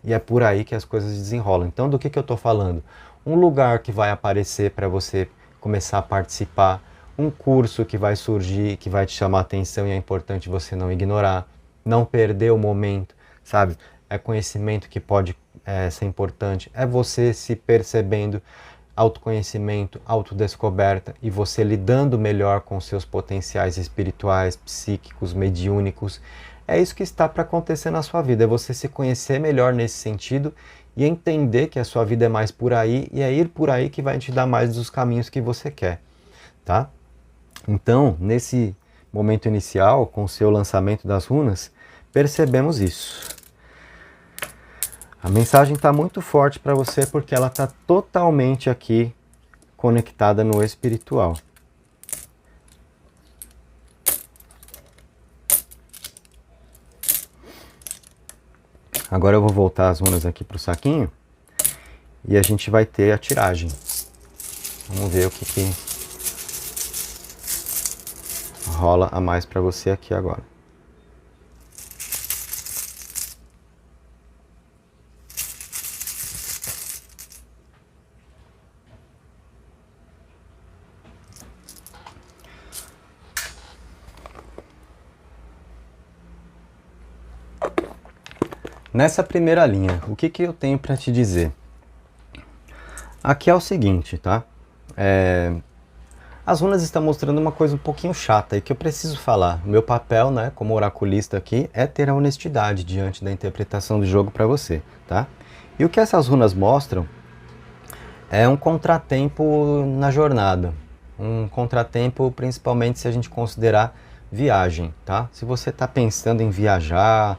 [SPEAKER 1] E é por aí que as coisas desenrolam. Então, do que eu estou falando? Um lugar que vai aparecer para você começar a participar, um curso que vai surgir, que vai te chamar a atenção e é importante você não ignorar, não perder o momento, sabe? É conhecimento que pode ser importante, é você se percebendo, autoconhecimento, autodescoberta e você lidando melhor com seus potenciais espirituais, psíquicos, mediúnicos. É isso que está para acontecer na sua vida, é você se conhecer melhor nesse sentido e entender que a sua vida é mais por aí e é ir por aí que vai te dar mais dos caminhos que você quer, tá? Então, nesse momento inicial, com o seu lançamento das runas, percebemos isso. A mensagem está muito forte para você porque ela está totalmente aqui conectada no espiritual. Agora eu vou voltar as runas aqui para o saquinho e a gente vai ter a tiragem. Vamos ver o que rola a mais para você aqui agora. Nessa primeira linha, o que eu tenho para te dizer? Aqui é o seguinte, tá? As runas estão mostrando uma coisa um pouquinho chata e que eu preciso falar. O meu papel, né, como oraculista aqui, é ter a honestidade diante da interpretação do jogo para você, tá? E o que essas runas mostram é um contratempo na jornada. Um contratempo principalmente se a gente considerar viagem, tá? Se você está pensando em viajar,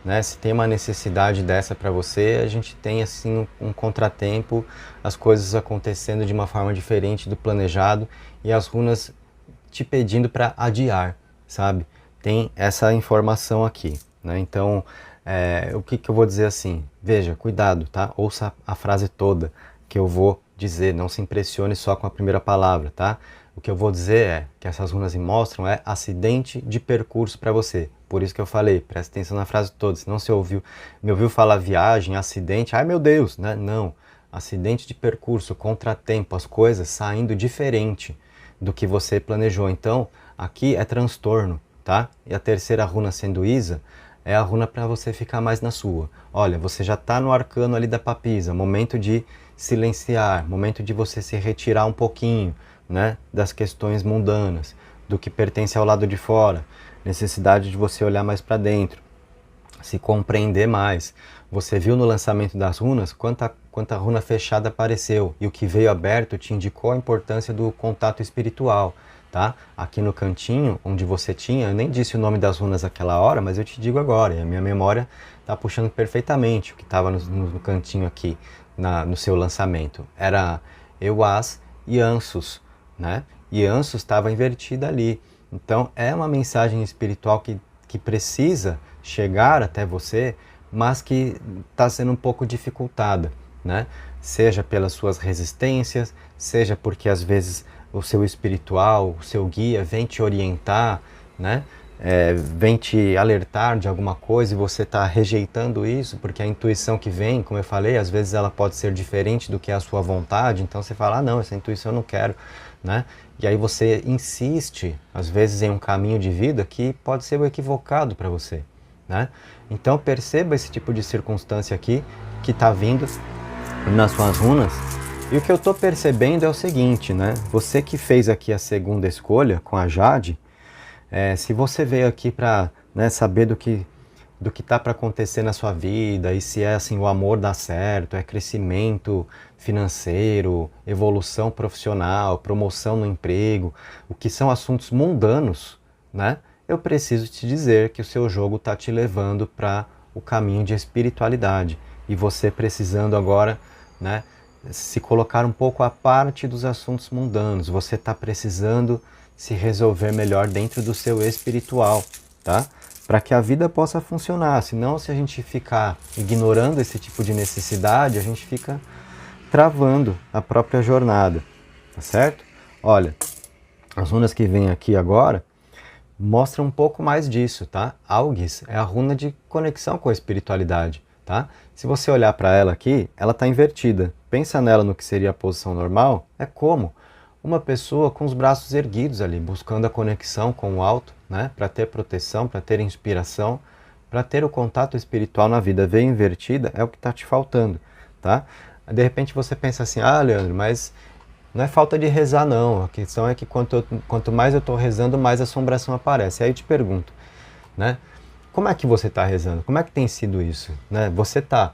[SPEAKER 1] né, se tem uma necessidade dessa para você, a gente tem assim um contratempo, as coisas acontecendo de uma forma diferente do planejado e as runas te pedindo para adiar, sabe? Tem essa informação aqui, né? Então, o que eu vou dizer assim? Veja, cuidado, tá? Ouça a frase toda que eu vou dizer, não se impressione só com a primeira palavra, tá? O que eu vou dizer é que essas runas me mostram é acidente de percurso para você. Por isso que eu falei, presta atenção na frase toda, senão você me ouviu falar viagem, acidente, ai meu Deus, né? Não, acidente de percurso, contratempo, as coisas saindo diferente do que você planejou. Então, aqui é transtorno, tá? E a terceira runa sendo Isa, é a runa para você ficar mais na sua. Olha, você já está no arcano ali da papisa, momento de silenciar, momento de você se retirar um pouquinho, né, das questões mundanas, do que pertence ao lado de fora, necessidade de você olhar mais para dentro, se compreender mais. Você viu no lançamento das runas quanta runa fechada apareceu e o que veio aberto te indicou a importância do contato espiritual, tá? Aqui no cantinho onde você tinha, eu nem disse o nome das runas naquela hora, mas eu te digo agora, e a minha memória está puxando perfeitamente o que estava no cantinho aqui no seu lançamento. Era Euas e Ansus, né? E Ansus estava invertida ali. Então é uma mensagem espiritual que precisa chegar até você, mas que está sendo um pouco dificultada, né? Seja pelas suas resistências, seja porque às vezes o seu espiritual, o seu guia vem te orientar, né? Vem te alertar de alguma coisa e você está rejeitando isso, porque a intuição que vem, como eu falei, às vezes ela pode ser diferente do que é a sua vontade, então você fala, ah, não, essa intuição eu não quero, né? E aí você insiste, às vezes, em um caminho de vida que pode ser o equivocado para você, né? Então perceba esse tipo de circunstância aqui que está vindo nas suas runas. E o que eu estou percebendo é o seguinte, né? Você que fez aqui a segunda escolha com a Jade, se você veio aqui para, né, saber do que está para acontecer na sua vida e se é assim o amor dá certo, é crescimento financeiro, evolução profissional, promoção no emprego, o que são assuntos mundanos, né? Eu preciso te dizer que o seu jogo está te levando para o caminho de espiritualidade e você precisando agora, né, se colocar um pouco à parte dos assuntos mundanos. Você está precisando se resolver melhor dentro do seu espiritual, tá? Para que a vida possa funcionar. Senão, se a gente ficar ignorando esse tipo de necessidade, a gente fica travando a própria jornada, tá certo? Olha, as runas que vêm aqui agora mostram um pouco mais disso, tá? Algis é a runa de conexão com a espiritualidade, tá? Se você olhar para ela aqui, ela está invertida. Pensa nela no que seria a posição normal, é como uma pessoa com os braços erguidos ali, buscando a conexão com o alto, né? Para ter proteção, para ter inspiração, para ter o contato espiritual na vida. Ver invertida é o que está te faltando, tá? De repente você pensa assim, ah, Leandro, mas não é falta de rezar não, a questão é que quanto mais eu estou rezando, mais assombração aparece. Aí eu te pergunto, né? Como é que você está rezando? Como é que tem sido isso? Né? Você está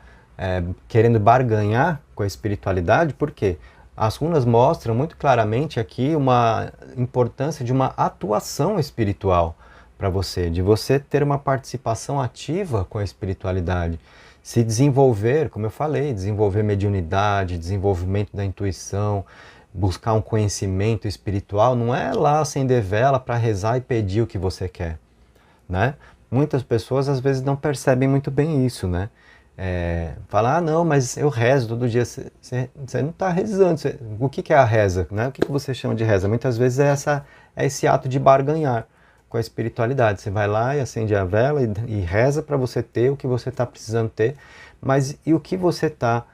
[SPEAKER 1] querendo barganhar com a espiritualidade? Por quê? As runas mostram muito claramente aqui uma importância de uma atuação espiritual para você, de você ter uma participação ativa com a espiritualidade, se desenvolver, como eu falei, desenvolver mediunidade, desenvolvimento da intuição, buscar um conhecimento espiritual, não é lá acender vela para rezar e pedir o que você quer, né? Muitas pessoas às vezes não percebem muito bem isso, né? Falar, ah não, mas eu rezo todo dia. Você não está rezando. O que é a reza? Né? O que você chama de reza? Muitas vezes é esse ato de barganhar com a espiritualidade. Você vai lá e acende a vela e reza para você ter o que você está precisando ter, mas e o que você está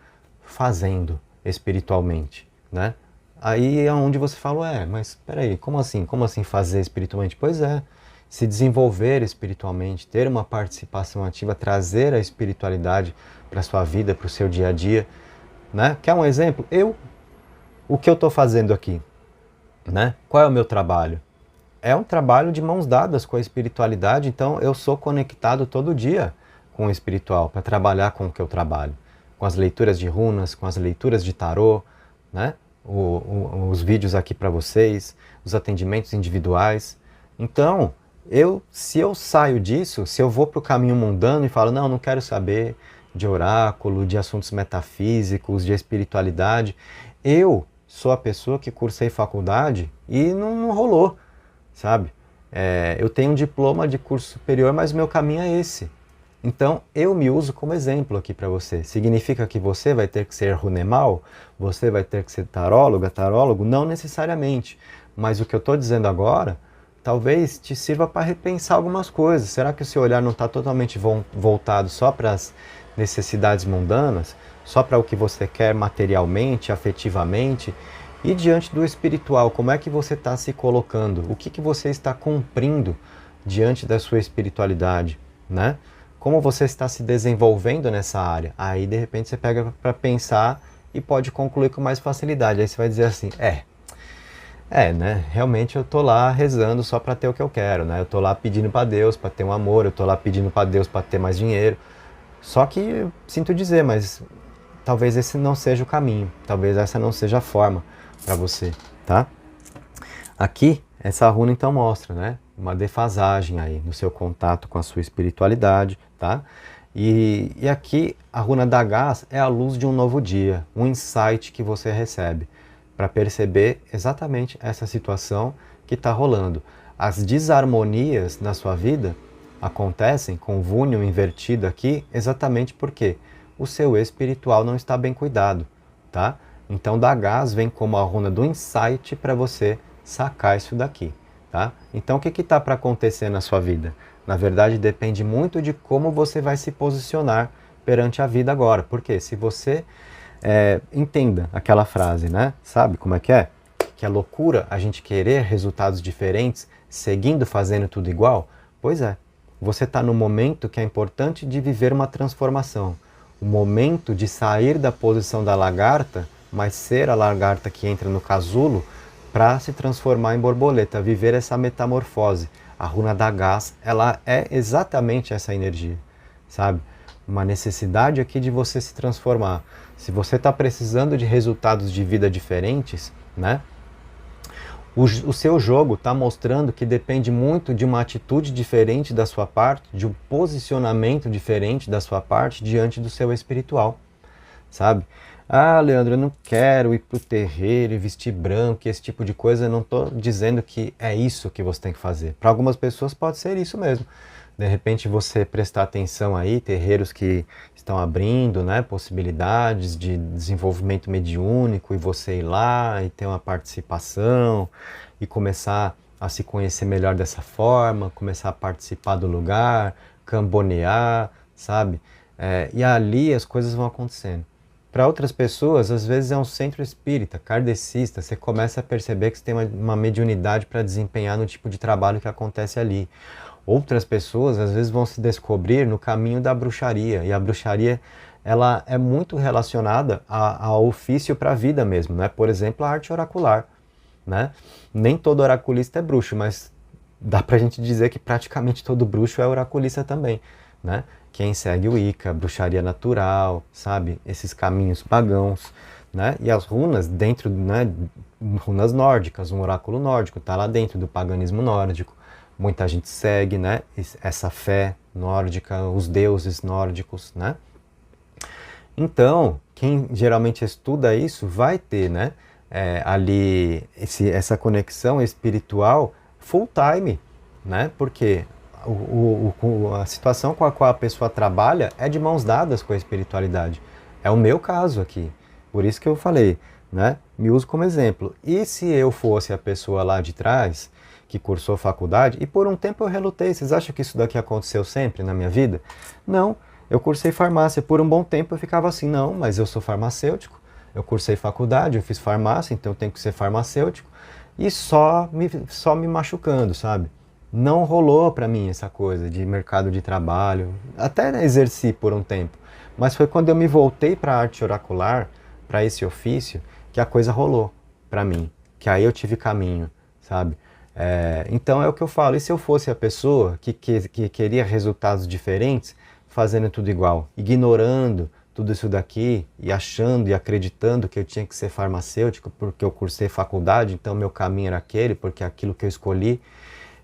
[SPEAKER 1] fazendo espiritualmente, né? Aí é onde você fala, mas espera aí, como assim? Como assim fazer espiritualmente? Pois é, se desenvolver espiritualmente, ter uma participação ativa, trazer a espiritualidade para a sua vida, para o seu dia a dia, né? Quer um exemplo? O que eu estou fazendo aqui, né? Qual é o meu trabalho? É um trabalho de mãos dadas com a espiritualidade, então eu sou conectado todo dia com o espiritual, para trabalhar com o que eu trabalho. Com as leituras de runas, com as leituras de tarô, né? Os vídeos aqui para vocês, os atendimentos individuais. Então, se eu saio disso, se eu vou para o caminho mundano e falo, não quero saber de oráculo, de assuntos metafísicos, de espiritualidade, eu sou a pessoa que cursei faculdade e não rolou, sabe? Eu tenho um diploma de curso superior, mas o meu caminho é esse. Então, eu me uso como exemplo aqui para você. Significa que você vai ter que ser runemal? Você vai ter que ser tarólogo? Não necessariamente. Mas o que eu estou dizendo agora, talvez te sirva para repensar algumas coisas. Será que o seu olhar não está totalmente voltado só para as necessidades mundanas? Só para o que você quer materialmente, afetivamente? E diante do espiritual, como é que você está se colocando? O que você está cumprindo diante da sua espiritualidade, né? Como você está se desenvolvendo nessa área? Aí, de repente, você pega para pensar e pode concluir com mais facilidade. Aí você vai dizer assim, né? Realmente eu tô lá rezando só para ter o que eu quero, né? Eu tô lá pedindo para Deus para ter um amor, eu tô lá pedindo para Deus para ter mais dinheiro. Só que, sinto dizer, mas talvez esse não seja o caminho. Talvez essa não seja a forma para você, tá? Aqui, essa runa então mostra, né? Uma defasagem aí no seu contato com a sua espiritualidade, tá? E aqui a runa da gás é a luz de um novo dia, um insight que você recebe para perceber exatamente essa situação que está rolando. As desarmonias na sua vida acontecem com o vúnio invertido aqui exatamente porque o seu espiritual não está bem cuidado, tá? Então da gás vem como a runa do insight para você sacar isso daqui. Tá? Então o que está para acontecer na sua vida? Na verdade depende muito de como você vai se posicionar perante a vida agora. Porque se você entenda aquela frase, né? Sabe como é? Que é loucura a gente querer resultados diferentes seguindo fazendo tudo igual? Pois é, você está no momento que é importante de viver uma transformação. O momento de sair da posição da lagarta, mas ser a lagarta que entra no casulo, para se transformar em borboleta, viver essa metamorfose. A runa da gás, ela é exatamente essa energia, sabe? Uma necessidade aqui de você se transformar. Se você está precisando de resultados de vida diferentes, né? O seu jogo está mostrando que depende muito de uma atitude diferente da sua parte, de um posicionamento diferente da sua parte diante do seu espiritual, sabe? Ah, Leandro, eu não quero ir para o terreiro e vestir branco, esse tipo de coisa. Eu não estou dizendo que é isso que você tem que fazer. Para algumas pessoas pode ser isso mesmo. De repente você prestar atenção aí, terreiros que estão abrindo, né, possibilidades de desenvolvimento mediúnico e você ir lá e ter uma participação e começar a se conhecer melhor dessa forma, começar a participar do lugar, cambonear, sabe? E ali as coisas vão acontecendo. Para outras pessoas, às vezes é um centro espírita, kardecista, você começa a perceber que você tem uma mediunidade para desempenhar no tipo de trabalho que acontece ali. Outras pessoas, às vezes, vão se descobrir no caminho da bruxaria, e a bruxaria ela é muito relacionada ao ofício para a vida mesmo, né? Por exemplo, a arte oracular, né? Nem todo oraculista é bruxo, mas dá para a gente dizer que praticamente todo bruxo é oraculista também, né? Quem segue o Wicca, bruxaria natural, sabe? Esses caminhos pagãos, né? E as runas dentro, né? Runas nórdicas, um oráculo nórdico, está lá dentro do paganismo nórdico. Muita gente segue, né? Essa fé nórdica, os deuses nórdicos, né? Então, quem geralmente estuda isso vai ter, né? Ali essa conexão espiritual full time, né? Porque a situação com a qual a pessoa trabalha é de mãos dadas com a espiritualidade. É o meu caso aqui. Por isso que eu falei, né? Me uso como exemplo. E se eu fosse a pessoa lá de trás, que cursou faculdade, e por um tempo eu relutei. Vocês acham que isso daqui aconteceu sempre na minha vida? Não. Eu cursei farmácia. Por um bom tempo eu ficava assim, não, mas eu sou farmacêutico. Eu cursei faculdade, eu fiz farmácia, então eu tenho que ser farmacêutico. E só me machucando, sabe? não rolou para mim essa coisa de mercado de trabalho. Até exerci por um tempo, mas foi quando eu me voltei para a arte oracular, para esse ofício, que a coisa rolou para mim, que aí eu tive caminho, sabe? Então é o que eu falo, e se eu fosse a pessoa que queria resultados diferentes, fazendo tudo igual, ignorando tudo isso daqui e achando e acreditando que eu tinha que ser farmacêutico porque eu cursei faculdade, então meu caminho era aquele, porque é aquilo que eu escolhi,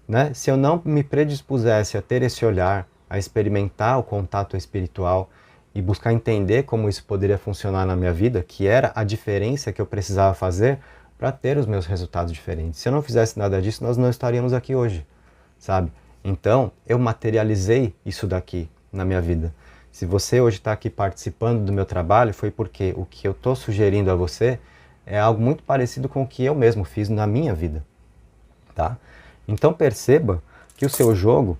[SPEAKER 1] né? Se eu não me predispusesse a ter esse olhar, a experimentar o contato espiritual e buscar entender como isso poderia funcionar na minha vida, que era a diferença que eu precisava fazer para ter os meus resultados diferentes. Se eu não fizesse nada disso, nós não estaríamos aqui hoje, sabe? Então, eu materializei isso daqui na minha vida. Se você hoje está aqui participando do meu trabalho, foi porque o que eu estou sugerindo a você é algo muito parecido com o que eu mesmo fiz na minha vida, tá? Então perceba que o seu jogo,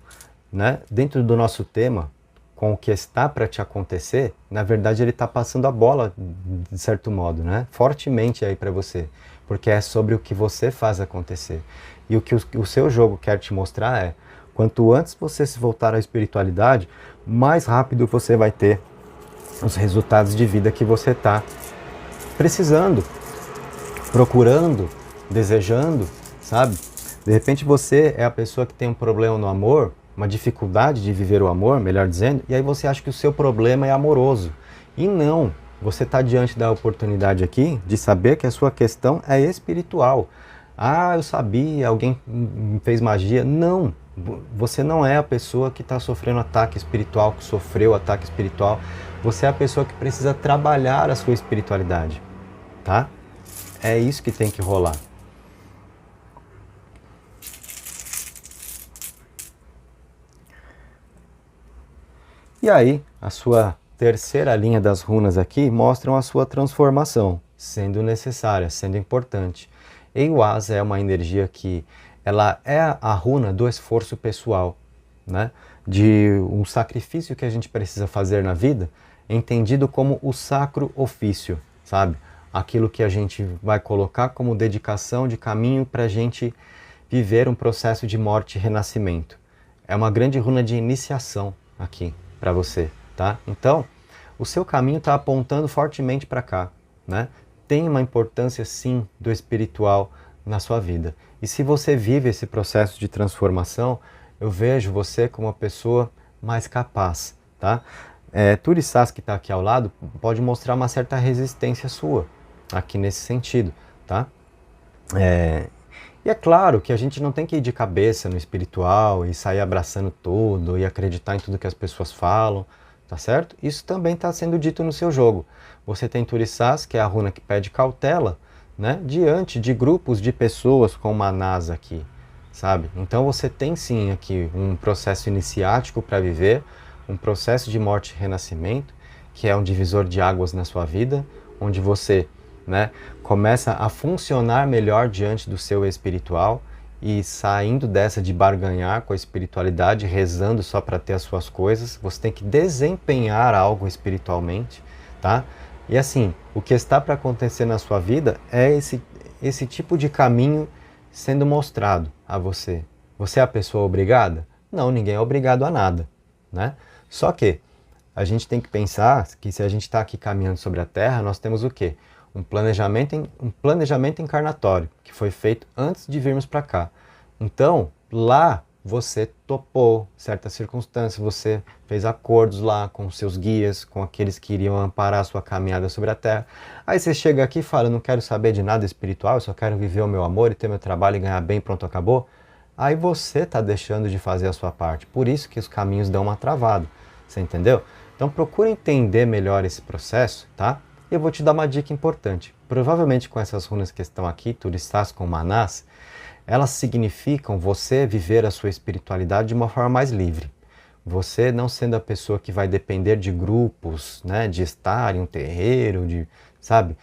[SPEAKER 1] né, dentro do nosso tema, com o que está para te acontecer, na verdade ele está passando a bola, de certo modo, né, fortemente aí para você, porque é sobre o que você faz acontecer. E o que o seu jogo quer te mostrar é, quanto antes você se voltar à espiritualidade, mais rápido você vai ter os resultados de vida que você está precisando, procurando, desejando, sabe? De repente você é a pessoa que tem um problema no amor, uma dificuldade de viver o amor, melhor dizendo, e aí você acha que o seu problema é amoroso. E não, você está diante da oportunidade aqui de saber que a sua questão é espiritual. Ah, eu sabia, alguém fez magia. Não, você não é a pessoa que está sofrendo ataque espiritual, que sofreu ataque espiritual. Você é a pessoa que precisa trabalhar a sua espiritualidade, tá? É isso que tem que rolar. E aí, a sua terceira linha das runas aqui mostram a sua transformação, sendo necessária, sendo importante. Eiwasa é uma energia que ela é a runa do esforço pessoal, né? De um sacrifício que a gente precisa fazer na vida, entendido como o sacro ofício, sabe? Aquilo que a gente vai colocar como dedicação de caminho para a gente viver um processo de morte e renascimento. É uma grande runa de iniciação aqui para você, tá? Então, o seu caminho está apontando fortemente para cá, né? Tem uma importância sim do espiritual na sua vida. E se você vive esse processo de transformação, eu vejo você como uma pessoa mais capaz, tá? Turissás, que está aqui ao lado, pode mostrar uma certa resistência sua, aqui nesse sentido, tá? E é claro que a gente não tem que ir de cabeça no espiritual e sair abraçando tudo e acreditar em tudo que as pessoas falam, tá certo? Isso também está sendo dito no seu jogo. Você tem Turissás, que é a runa que pede cautela, né? Diante de grupos de pessoas com manás aqui, sabe? Então você tem sim aqui um processo iniciático para viver, um processo de morte e renascimento, que é um divisor de águas na sua vida, onde você, né, começa a funcionar melhor diante do seu espiritual e saindo dessa de barganhar com a espiritualidade, rezando só para ter as suas coisas, você tem que desempenhar algo espiritualmente, tá? E assim, o que está para acontecer na sua vida é esse tipo de caminho sendo mostrado a você. Você é a pessoa obrigada? Não, ninguém é obrigado a nada, né? Só que a gente tem que pensar que se a gente está aqui caminhando sobre a Terra, nós temos o quê? Um planejamento encarnatório, que foi feito antes de virmos para cá. Então, lá você topou certas circunstâncias, você fez acordos lá com seus guias, com aqueles que iriam amparar a sua caminhada sobre a Terra. Aí você chega aqui e fala, não quero saber de nada espiritual, eu só quero viver o meu amor e ter meu trabalho e ganhar bem, pronto, acabou. Aí você está deixando de fazer a sua parte. Por isso que os caminhos dão uma travada, você entendeu? Então procura entender melhor esse processo, tá? E eu vou te dar uma dica importante. Provavelmente com essas runas que estão aqui, Turissás com Manás, elas significam você viver a sua espiritualidade de uma forma mais livre. Você não sendo a pessoa que vai depender de grupos, né, de estar em um terreiro, de, sabe,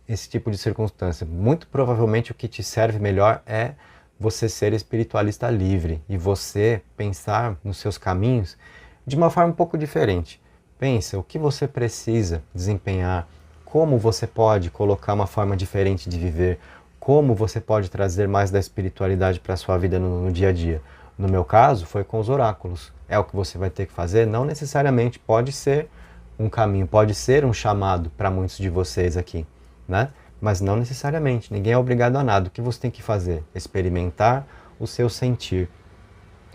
[SPEAKER 1] esse tipo de circunstância. Muito provavelmente o que te serve melhor é você ser espiritualista livre e você pensar nos seus caminhos de uma forma um pouco diferente. Pensa o que você precisa desempenhar, como você pode colocar uma forma diferente de viver, como você pode trazer mais da espiritualidade para a sua vida no dia a dia. No meu caso, foi com os oráculos. É o que você vai ter que fazer? Não necessariamente, pode ser um caminho, pode ser um chamado para muitos de vocês aqui, né? Mas não necessariamente, ninguém é obrigado a nada. O que você tem que fazer? Experimentar o seu sentir,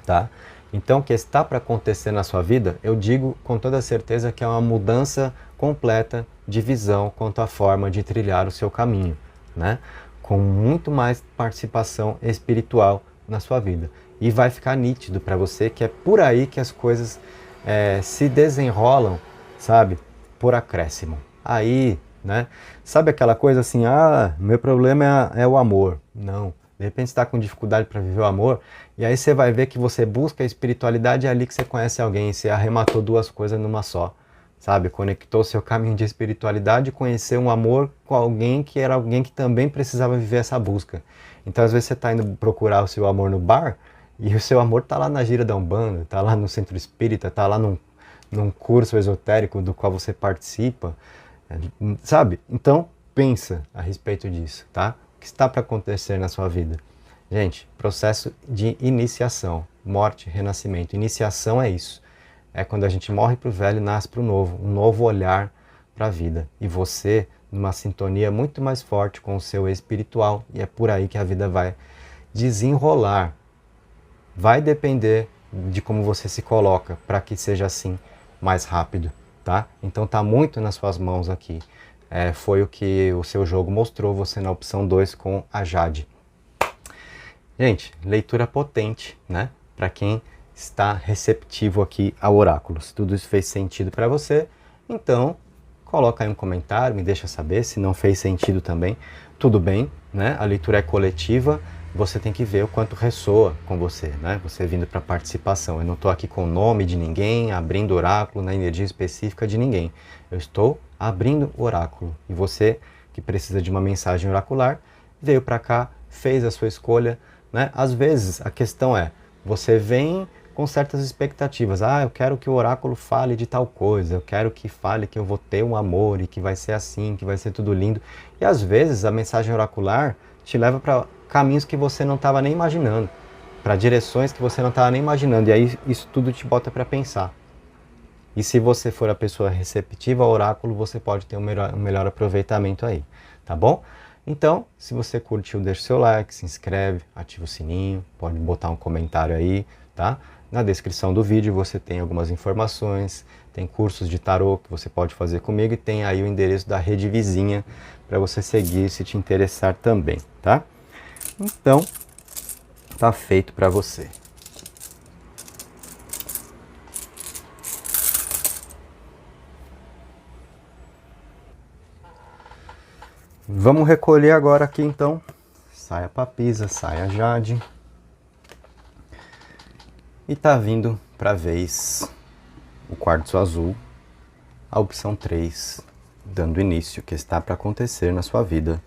[SPEAKER 1] tá? Então, o que está para acontecer na sua vida, eu digo com toda certeza que é uma mudança completa de visão quanto à forma de trilhar o seu caminho, né? Com muito mais participação espiritual na sua vida. E vai ficar nítido para você que é por aí que as coisas se desenrolam, sabe? Por acréscimo. Aí, né? Sabe aquela coisa assim, ah, meu problema é o amor. Não. De repente você está com dificuldade para viver o amor, e aí você vai ver que você busca a espiritualidade, é ali que você conhece alguém, e você arrematou duas coisas numa só, sabe? Conectou seu caminho de espiritualidade e conheceu um amor com alguém que era alguém que também precisava viver essa busca. Então às vezes você está indo procurar o seu amor no bar, e o seu amor está lá na gira da Umbanda, está lá no centro espírita, está lá num curso esotérico do qual você participa, sabe? Então pensa a respeito disso, tá? O que está para acontecer na sua vida? Gente, processo de iniciação, morte, renascimento. Iniciação é isso. É quando a gente morre para o velho e nasce para o novo. Um novo olhar para a vida. E você, numa sintonia muito mais forte com o seu espiritual. E é por aí que a vida vai desenrolar. Vai depender de como você se coloca para que seja assim mais rápido, tá? Então tá muito nas suas mãos aqui. Foi o que o seu jogo mostrou, você na opção 2 com a Jade. Gente, leitura potente, né? Para quem está receptivo aqui ao oráculo. Se tudo isso fez sentido para você, então coloca aí um comentário, me deixa saber. Se não fez sentido também, tudo bem, né? A leitura é coletiva, você tem que ver o quanto ressoa com você, né? Você vindo para participação. Eu não estou aqui com o nome de ninguém, abrindo oráculo na energia específica de ninguém. Eu estou abrindo o oráculo. E você, que precisa de uma mensagem oracular, veio para cá, fez a sua escolha, né? Às vezes a questão é, você vem com certas expectativas. Ah, eu quero que o oráculo fale de tal coisa, eu quero que fale que eu vou ter um amor e que vai ser assim, que vai ser tudo lindo. E às vezes a mensagem oracular te leva para caminhos que você não estava nem imaginando, para direções que você não estava nem imaginando. E aí isso tudo te bota para pensar. E se você for a pessoa receptiva ao oráculo, você pode ter um melhor aproveitamento aí, tá bom? Então, se você curtiu, deixa o seu like, se inscreve, ativa o sininho, pode botar um comentário aí, tá? Na descrição do vídeo você tem algumas informações, tem cursos de tarô que você pode fazer comigo e tem aí o endereço da rede vizinha para você seguir se te interessar também, tá? Então, tá feito para você. Vamos recolher agora aqui então. Saia Papisa, saia Jade. E tá vindo para vez o quartzo azul, a opção 3, dando início o que está para acontecer na sua vida.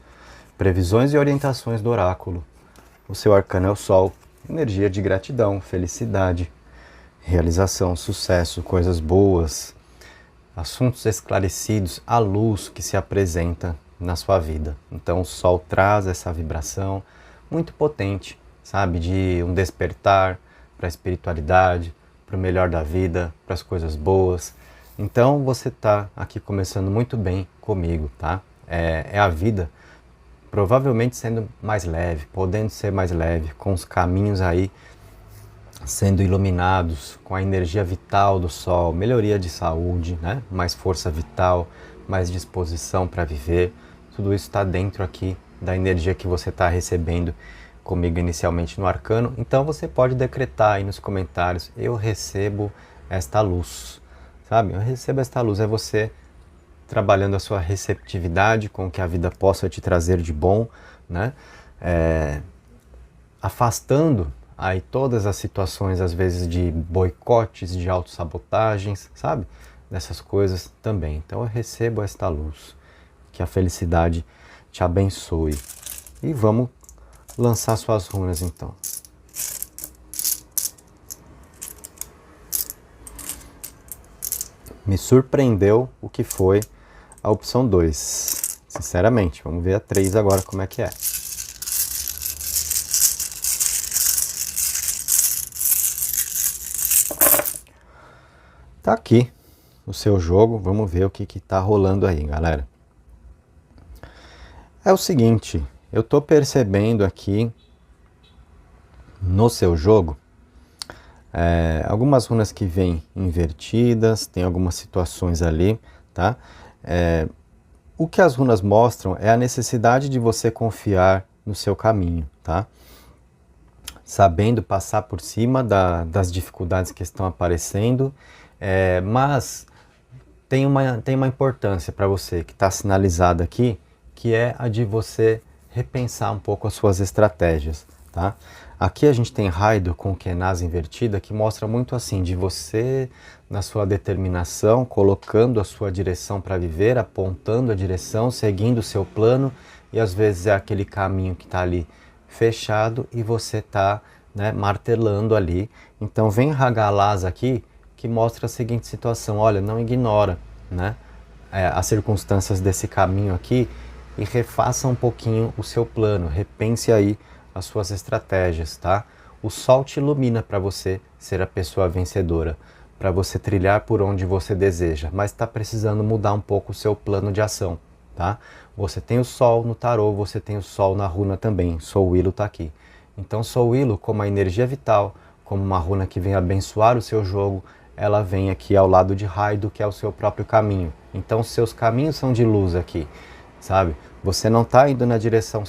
[SPEAKER 1] Previsões e orientações do oráculo. O seu arcano é o Sol, energia de gratidão, felicidade, realização, sucesso, coisas boas, assuntos esclarecidos, a luz que se apresenta na sua vida. Então o Sol traz essa vibração muito potente, sabe? De um despertar para a espiritualidade, para o melhor da vida, para as coisas boas. Então você está aqui começando muito bem comigo, tá? É a vida provavelmente sendo mais leve, podendo ser mais leve, com os caminhos aí sendo iluminados, com a energia vital do Sol, melhoria de saúde, né? Mais força vital, mais disposição para viver. Tudo isso está dentro aqui da energia que você está recebendo comigo inicialmente no arcano. Então você pode decretar aí nos comentários, eu recebo esta luz, sabe? Eu recebo esta luz, é você trabalhando a sua receptividade com o que a vida possa te trazer de bom, né? Afastando aí todas as situações, às vezes, de boicotes, de autossabotagens, sabe? Dessas coisas também. Então eu recebo esta luz, que a felicidade te abençoe. E vamos lançar suas runas então. Me surpreendeu o que foi a opção 2. Sinceramente, vamos ver a 3 agora como é que é. Tá aqui o seu jogo, vamos ver o que tá rolando aí, galera. É o seguinte, eu tô percebendo aqui no seu jogo algumas runas que vêm invertidas, tem algumas situações ali, tá? O que as runas mostram é a necessidade de você confiar no seu caminho, tá? Sabendo passar por cima das dificuldades que estão aparecendo, mas tem uma importância para você que está sinalizada aqui, que é a de você repensar um pouco as suas estratégias, tá? Aqui a gente tem Raido com Kenaz invertida, que mostra muito assim, de você, na sua determinação, colocando a sua direção para viver, apontando a direção, seguindo o seu plano, e às vezes é aquele caminho que está ali fechado e você está, né, martelando ali. Então vem Hagalaz aqui, que mostra a seguinte situação, olha, não ignora, né, as circunstâncias desse caminho aqui e refaça um pouquinho o seu plano, repense aí as suas estratégias, tá? O sol te ilumina para você ser a pessoa vencedora, para você trilhar por onde você deseja, mas está precisando mudar um pouco o seu plano de ação, tá? Você tem o sol no tarô, você tem o sol na runa também, Soul Willow está aqui. Então Soul Willow, como a energia vital, como uma runa que vem abençoar o seu jogo, ela vem aqui ao lado de Raido, que é o seu próprio caminho. Então seus caminhos são de luz aqui, sabe? Você não está indo na direção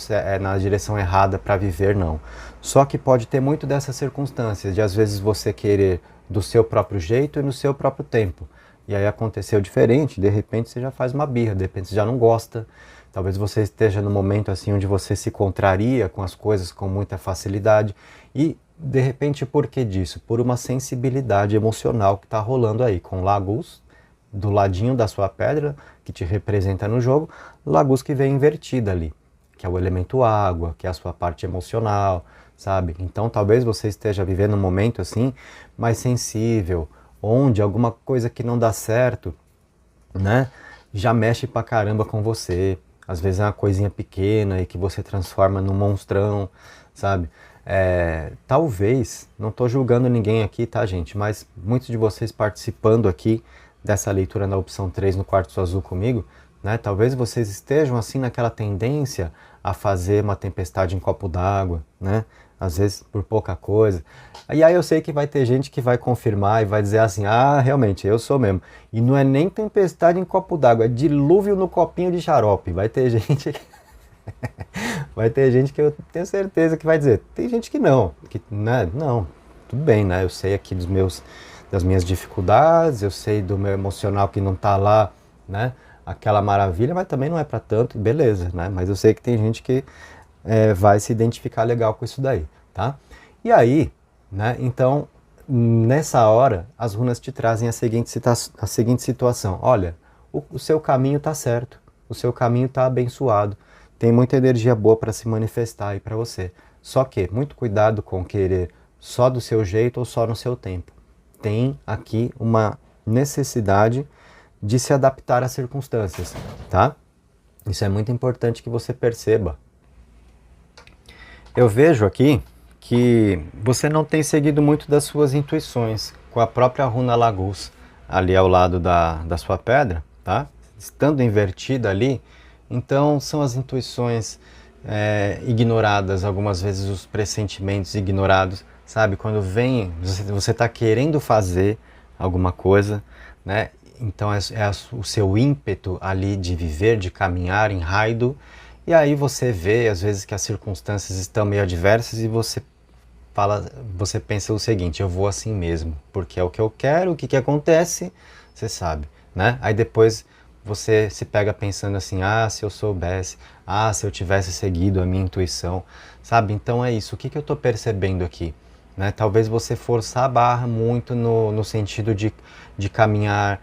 [SPEAKER 1] errada para viver, não. Só que pode ter muito dessas circunstâncias, de às vezes você querer do seu próprio jeito e no seu próprio tempo. E aí aconteceu diferente, de repente você já faz uma birra, de repente você já não gosta. Talvez você esteja no momento assim onde você se contraria com as coisas com muita facilidade. E de repente por que disso? Por uma sensibilidade emocional que está rolando aí, com Lagus do ladinho da sua pedra, que te representa no jogo, Lagus que vem invertida ali, que é o elemento água, que é a sua parte emocional, sabe? Então talvez você esteja vivendo um momento assim, mais sensível, onde alguma coisa que não dá certo, né, já mexe pra caramba com você. Às vezes é uma coisinha pequena e que você transforma num monstrão, sabe? Talvez, não tô julgando ninguém aqui, tá, gente? Mas muitos de vocês participando aqui dessa leitura na opção 3 no Quartzo Azul comigo, né? Talvez vocês estejam assim naquela tendência a fazer uma tempestade em copo d'água, né? Às vezes por pouca coisa. E aí eu sei que vai ter gente que vai confirmar e vai dizer assim, ah, realmente, eu sou mesmo. E não é nem tempestade em copo d'água, é dilúvio no copinho de xarope. Vai ter gente vai ter gente que eu tenho certeza que vai dizer. Tem gente que não, né? Não, tudo bem, né? Eu sei aqui das minhas dificuldades, eu sei do meu emocional que não tá lá, né? Aquela maravilha, mas também não é para tanto, beleza, né? Mas eu sei que tem gente que vai se identificar legal com isso daí, tá? E aí, né? Então, nessa hora, as runas te trazem a seguinte situação. Olha, o seu caminho tá certo, o seu caminho tá abençoado, tem muita energia boa para se manifestar aí para você. Só que, muito cuidado com querer só do seu jeito ou só no seu tempo. Tem aqui uma necessidade de se adaptar às circunstâncias, tá? Isso é muito importante que você perceba. Eu vejo aqui que você não tem seguido muito das suas intuições com a própria runa Lagus ali ao lado da sua pedra, tá? Estando invertida ali, então são as intuições ignoradas, algumas vezes os pressentimentos ignorados, sabe? Quando vem, você está querendo fazer alguma coisa, né? Então o seu ímpeto ali de viver, de caminhar em Raido, e aí você vê às vezes que as circunstâncias estão meio adversas e você pensa o seguinte, eu vou assim mesmo, porque é o que eu quero, o que acontece, você sabe, né? Aí depois você se pega pensando assim, ah, se eu soubesse, ah, se eu tivesse seguido a minha intuição, sabe? Então é isso, o que eu estou percebendo aqui? Né? Talvez você forçar a barra muito no sentido de caminhar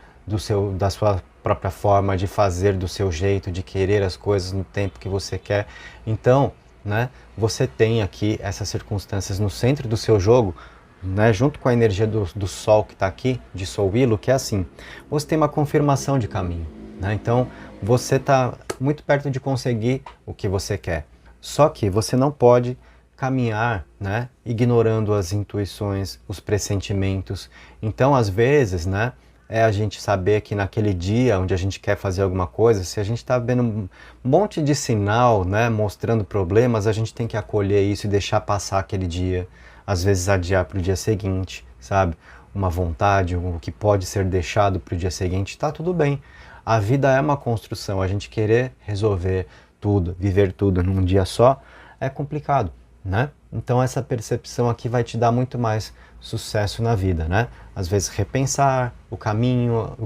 [SPEAKER 1] da sua própria forma, de fazer do seu jeito, de querer as coisas no tempo que você quer. Então, né, você tem aqui essas circunstâncias no centro do seu jogo, né, junto com a energia do Sol que está aqui, de Soul Willow, que é assim, você tem uma confirmação de caminho. Né? Então, você está muito perto de conseguir o que você quer. Só que você não pode caminhar, né, ignorando as intuições, os pressentimentos. Então, às vezes, né, é a gente saber que naquele dia onde a gente quer fazer alguma coisa, se a gente está vendo um monte de sinal, né, mostrando problemas, a gente tem que acolher isso e deixar passar aquele dia, às vezes adiar para o dia seguinte, sabe? Uma vontade, o que pode ser deixado para o dia seguinte, está tudo bem. A vida é uma construção, a gente querer resolver tudo, viver tudo num dia só, é complicado, né? Então essa percepção aqui vai te dar muito mais sucesso na vida, né? Às vezes repensar o caminho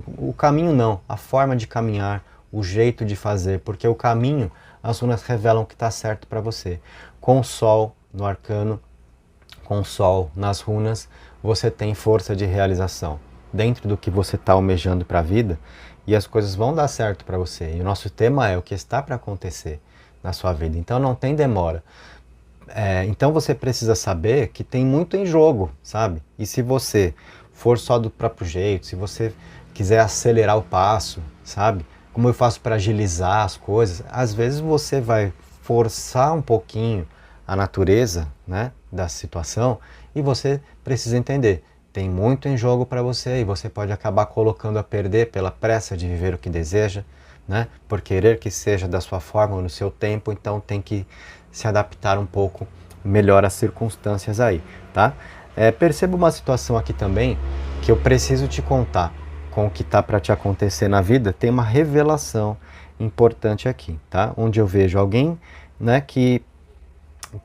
[SPEAKER 1] não, a forma de caminhar, o jeito de fazer, porque o caminho, as runas revelam que está certo para você. Com o sol no arcano, com o sol nas runas, você tem força de realização dentro do que você está almejando para a vida, e as coisas vão dar certo para você. E o nosso tema é o que está para acontecer na sua vida, então não tem demora. Então você precisa saber que tem muito em jogo, sabe? E se você for só do próprio jeito, se você quiser acelerar o passo, sabe? Como eu faço para agilizar as coisas, às vezes você vai forçar um pouquinho a natureza, né, da situação, e você precisa entender, tem muito em jogo para você e você pode acabar colocando a perder pela pressa de viver o que deseja, né? Por querer que seja da sua forma ou no seu tempo, então tem que se adaptar um pouco melhor às circunstâncias aí, tá? Perceba uma situação aqui também que eu preciso te contar com o que está para te acontecer na vida. Tem uma revelação importante aqui, tá? Onde eu vejo alguém, né, que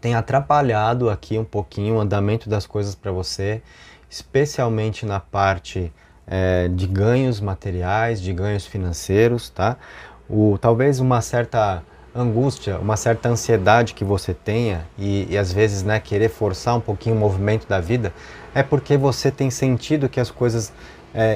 [SPEAKER 1] tem atrapalhado aqui um pouquinho o andamento das coisas para você, especialmente na parte de ganhos materiais, de ganhos financeiros, tá? Talvez uma certa angústia, uma certa ansiedade que você tenha e às vezes, né, querer forçar um pouquinho o movimento da vida, é porque você tem sentido que as coisas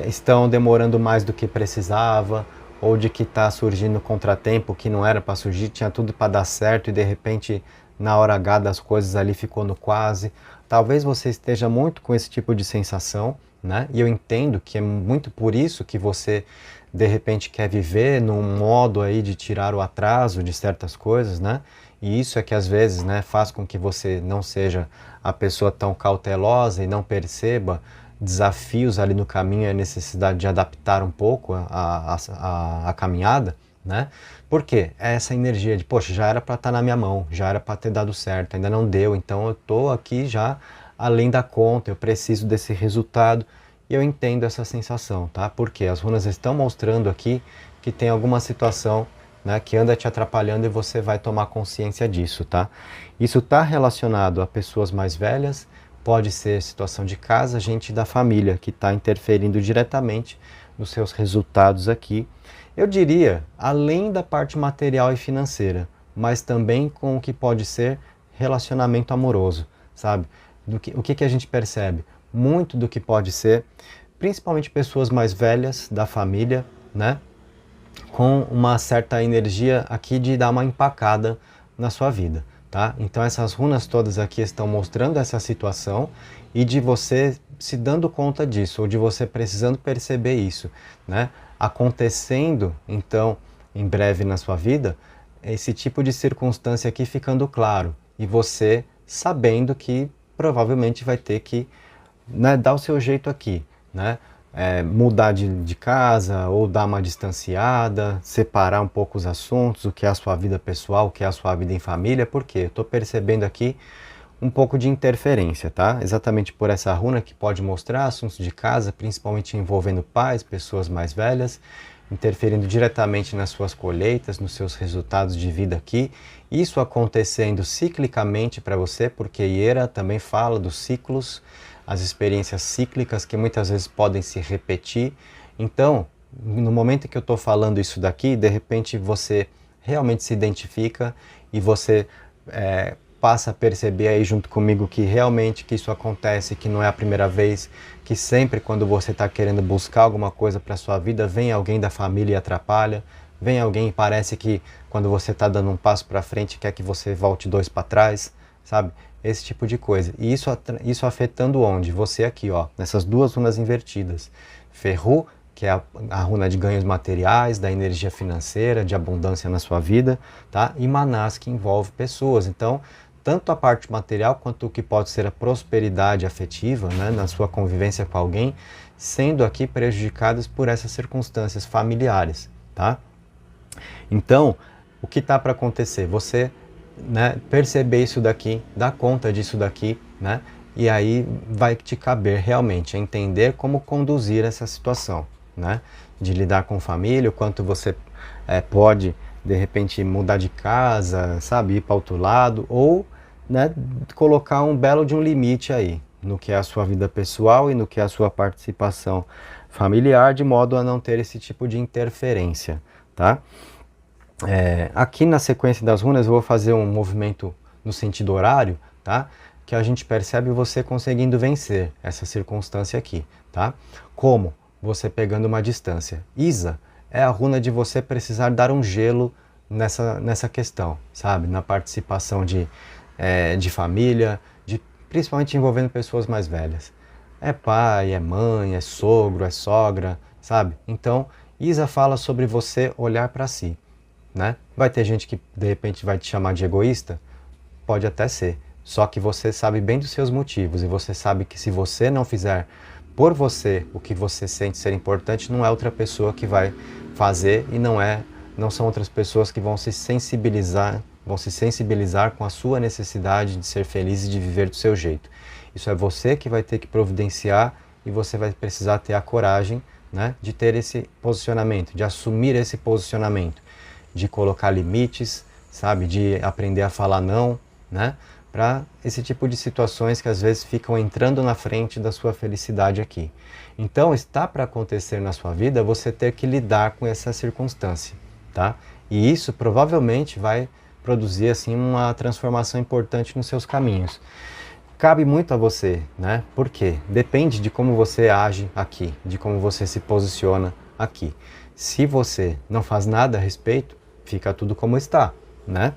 [SPEAKER 1] estão demorando mais do que precisava, ou de que está surgindo contratempo que não era para surgir, tinha tudo para dar certo e de repente na hora H das coisas ali ficou no quase. Talvez você esteja muito com esse tipo de sensação, né? E eu entendo que é muito por isso que você de repente quer viver num modo aí de tirar o atraso de certas coisas, né? E isso é que às vezes, né, faz com que você não seja a pessoa tão cautelosa e não perceba desafios ali no caminho e a necessidade de adaptar um pouco a caminhada, né? Porque é essa energia de, poxa, já era para estar na minha mão, já era para ter dado certo, ainda não deu, então eu estou aqui já além da conta, eu preciso desse resultado. E eu entendo essa sensação, tá? Porque as runas estão mostrando aqui que tem alguma situação, né, que anda te atrapalhando e você vai tomar consciência disso, tá? Isso está relacionado a pessoas mais velhas, pode ser situação de casa, gente da família que está interferindo diretamente nos seus resultados aqui. Eu diria, além da parte material e financeira, mas também com o que pode ser relacionamento amoroso, sabe? O que a gente percebe? Muito do que pode ser, principalmente pessoas mais velhas da família, né? Com uma certa energia aqui de dar uma empacada na sua vida, tá? Então essas runas todas aqui estão mostrando essa situação e de você se dando conta disso, ou de você precisando perceber isso, né? Acontecendo, então, em breve na sua vida, esse tipo de circunstância aqui ficando claro, e você sabendo que provavelmente vai ter que, né, dar o seu jeito aqui, né? Mudar de casa ou dar uma distanciada, separar um pouco os assuntos, o que é a sua vida pessoal, o que é a sua vida em família, porque eu estou percebendo aqui um pouco de interferência, tá? Exatamente por essa runa que pode mostrar assuntos de casa, principalmente envolvendo pais, pessoas mais velhas, interferindo diretamente nas suas colheitas, nos seus resultados de vida aqui. Isso acontecendo ciclicamente para você, porque Iera também fala dos ciclos, as experiências cíclicas que muitas vezes podem se repetir. Então, no momento que eu estou falando isso daqui, de repente você realmente se identifica e você passa a perceber aí junto comigo que realmente que isso acontece, que não é a primeira vez, que sempre quando você está querendo buscar alguma coisa para a sua vida, vem alguém da família e atrapalha, vem alguém e parece que quando você está dando um passo para frente quer que você volte dois para trás, sabe? Esse tipo de coisa. E isso afetando onde? Você aqui, ó, nessas duas runas invertidas. Ferru, que é a runa de ganhos materiais, da energia financeira, de abundância na sua vida, tá? E Manás, que envolve pessoas. Então, tanto a parte material quanto o que pode ser a prosperidade afetiva, né, na sua convivência com alguém, sendo aqui prejudicadas por essas circunstâncias familiares, tá? Então, o que está para acontecer? Você, né, perceber isso daqui, dar conta disso daqui, né? E aí vai te caber realmente entender como conduzir essa situação, né? De lidar com família, o quanto você pode, de repente, mudar de casa, sabe? Ir para outro lado, ou, né, colocar um belo de um limite aí, no que é a sua vida pessoal e no que é a sua participação familiar, de modo a não ter esse tipo de interferência, tá? Aqui na sequência das runas eu vou fazer um movimento no sentido horário, tá? Que a gente percebe você conseguindo vencer essa circunstância aqui, tá? Como? Você pegando uma distância. Isa é a runa de você precisar dar um gelo nessa questão, sabe? Na participação de família, principalmente envolvendo pessoas mais velhas. É pai, é mãe, é sogro, é sogra, sabe? Então, Isa fala sobre você olhar para si, né? Vai ter gente que de repente vai te chamar de egoísta? Pode até ser. Só que você sabe bem dos seus motivos e você sabe que se você não fizer por você o que você sente ser importante, não é outra pessoa que vai fazer e não são outras pessoas que vão se sensibilizar com a sua necessidade de ser feliz e de viver do seu jeito. Isso é você que vai ter que providenciar e você vai precisar ter a coragem, né, de ter esse posicionamento, de assumir esse posicionamento, de colocar limites, sabe, de aprender a falar não, né, para esse tipo de situações que às vezes ficam entrando na frente da sua felicidade aqui. Então, está para acontecer na sua vida você ter que lidar com essa circunstância, tá? E isso provavelmente vai produzir assim uma transformação importante nos seus caminhos. Cabe muito a você, né? Por quê? Depende de como você age aqui, de como você se posiciona aqui. Se você não faz nada a respeito, fica tudo como está, né?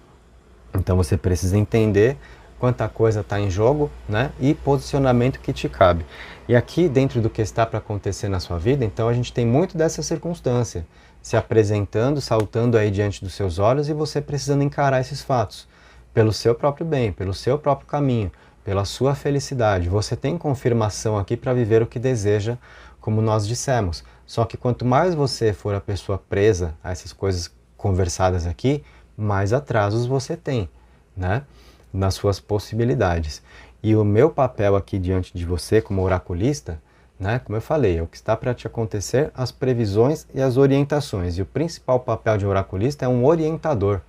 [SPEAKER 1] Então você precisa entender quanta coisa está em jogo, né? E posicionamento que te cabe. E aqui, dentro do que está para acontecer na sua vida, então a gente tem muito dessa circunstância se apresentando, saltando aí diante dos seus olhos e você precisando encarar esses fatos pelo seu próprio bem, pelo seu próprio caminho, pela sua felicidade. Você tem confirmação aqui para viver o que deseja, como nós dissemos. Só que quanto mais você for a pessoa presa a essas coisas conversadas aqui, mais atrasos você tem, né, nas suas possibilidades. E o meu papel aqui diante de você como oraculista, né, como eu falei, é o que está para te acontecer, as previsões e as orientações. E o principal papel de oraculista é um orientador,